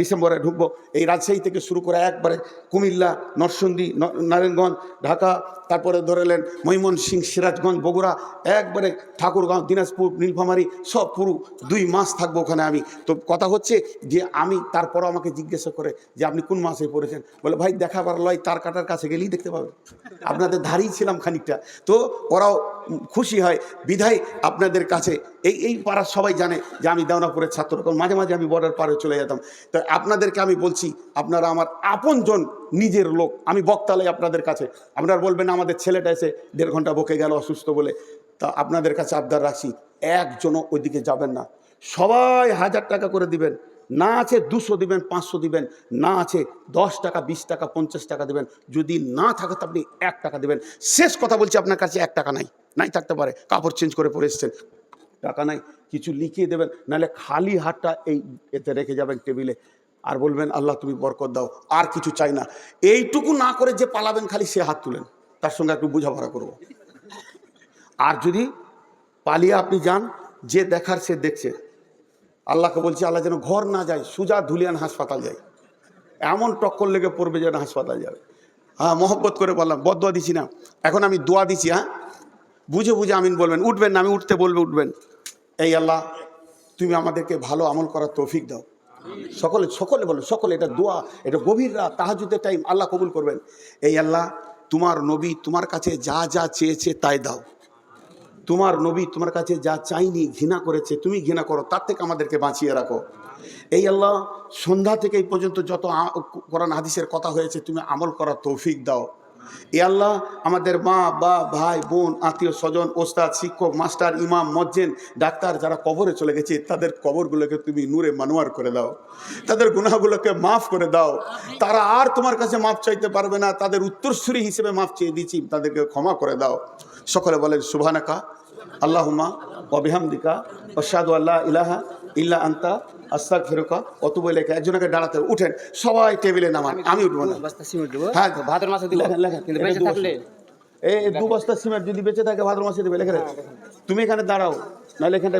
ডিসেম্বরে ঢুকবো। এই রাজশাহী থেকে শুরু করে একবারে কুমিল্লা, নরসিংদী, নারায়ণগঞ্জ, ঢাকা, তারপরে ধরেলেন ময়মনসিংহ, সিরাজগঞ্জ, বগুড়া, একবারে ঠাকুরগাঁও, দিনাজপুর, নীলফামারী, সব পুরো 2 মাস থাকবো ওখানে আমি। তো কথা হচ্ছে যে আমি, তারপরও আমাকে জিজ্ঞাসা করে যে আপনি কোন মাসে পড়েছেন, বলে ভাই দেখাবার লয়, তার কাটার কাছে গেলেই দেখতে পাবেন, আপনাদের ধারেই ছিলাম খানিকটা। তো ওরাও খুশি হয়, বিধায় আপনাদের কাছে এই পাড়ার সবাই জানে যে আমি দেওনাপুরের ছাত্র, মাঝে মাঝে আমি বর্ডার পারে চলে যেতাম। তো আপনাদেরকে আমি বলছি, আপনারা আমার আপনজন, নিজের লোক। আমি বক্তালাই আপনাদের কাছে, আপনারা বলবেন আমাদের ছেলেটা এসে 1.5 ঘন্টা বকে গেল অসুস্থ বলে। তা আপনাদের কাছে আবদার রাখছি, একজনও ওইদিকে যাবেন না। সবাই 1000 টাকা করে দিবেন, না আছে 200 দিবেন, 500 দিবেন, না আছে 10 টাকা, 20 টাকা, 50 টাকা দিবেন। যদি না থাকে তো আপনি 1 টাকা দিবেন। শেষ কথা বলছি, আপনার কাছে 1 টাকা নাই থাকতে পারে, কাপড় চেঞ্জ করে পরে এসছেন, টাকা নাই, কিছু লিখিয়ে দেবেন, নাহলে খালি হাতটা এই এতে রেখে যাবেন টেবিলে, আর বলবেন আল্লাহ তুমি বরকত দাও, আর কিছু চাই না। এইটুকু না করে যে পালাবেন, খালি সে হাত তুলেন, তার সঙ্গে একটু বোঝাপড়া করব। আর যদি পালিয়ে আপনি যান, যে দেখার সে দেখছে। আল্লাহকে বলছি, আল্লাহ যেন ঘর না যায়, সুজা ধুলিয়ান হাসপাতাল যায়, এমন টক্কর লেগে পড়বে যেন হাসপাতাল যাবে। হ্যাঁ, মহব্বত করে বললাম, বদদোয়া দিছি না, এখন আমি দোয়া দিছি। হ্যাঁ, বুঝে বুঝে আমিন বলবেন, উঠবেন না, আমি উঠতে বলবে উঠবেন। এই আল্লাহ তুমি আমাদেরকে ভালো আমল করার তৌফিক দাও, সকলে সকলে বলো, সকলে, এটা দোয়া, এটা গভীর রাত, তাহাজ্জুদের টাইম, আল্লাহ কবুল করবেন। এই আল্লাহ, তোমার নবী তোমার কাছে যা যা চেয়েছে তাই দাও। তোমার নবী তোমার কাছে যা চাইনি, ঘৃণা করেছে, তুমি ঘৃণা করো, তার থেকে আমাদেরকে বাঁচিয়ে রাখো। এই আল্লাহ, সন্ধ্যা থেকে এই পর্যন্ত যত কোরআন হাদিসের কথা হয়েছে তুমি আমল করার তৌফিক দাও। এ আল্লাহ, আমাদের মা বা ভাই বোন, আত্মীয় স্বজন, ওস্তাদ, শিক্ষক, মাস্টার, ইমাম, মজ্জেন, ডাক্তার যারা কবরে চলে গেছে, তাদের কবরগুলোকে তুমি নূরে মানোয়ার করে দাও, তাদের গুনাহগুলোকে মাফ করে দাও। তারা আর তোমার কাছে মাফ চাইতে পারবে না, তাদের উত্তরসূরি হিসেবে মাফ চেয়ে দিচ্ছি, তাদেরকে ক্ষমা করে দাও। সকলে বলেন সুবহানাকা আল্লাহুম্মা ওয়া বিহামদিকা আশহাদু আল্লা ইলাহা ইল্লা আনতা আস্তাগফিরুকা ওয়া আতুবু ইলাইকা। একজনকে দাঁড়াতে উঠেন, সবাই টেবিলে নামান, আমি উঠবো না। হ্যাঁ, ভাদ্র মাসে এই 2 বস্তা সিমেন্ট যদি বেঁচে থাকে ভাদ্র মাসে দেবে, লেখে তুমি এখানে দাঁড়াও, নাহলে এখানে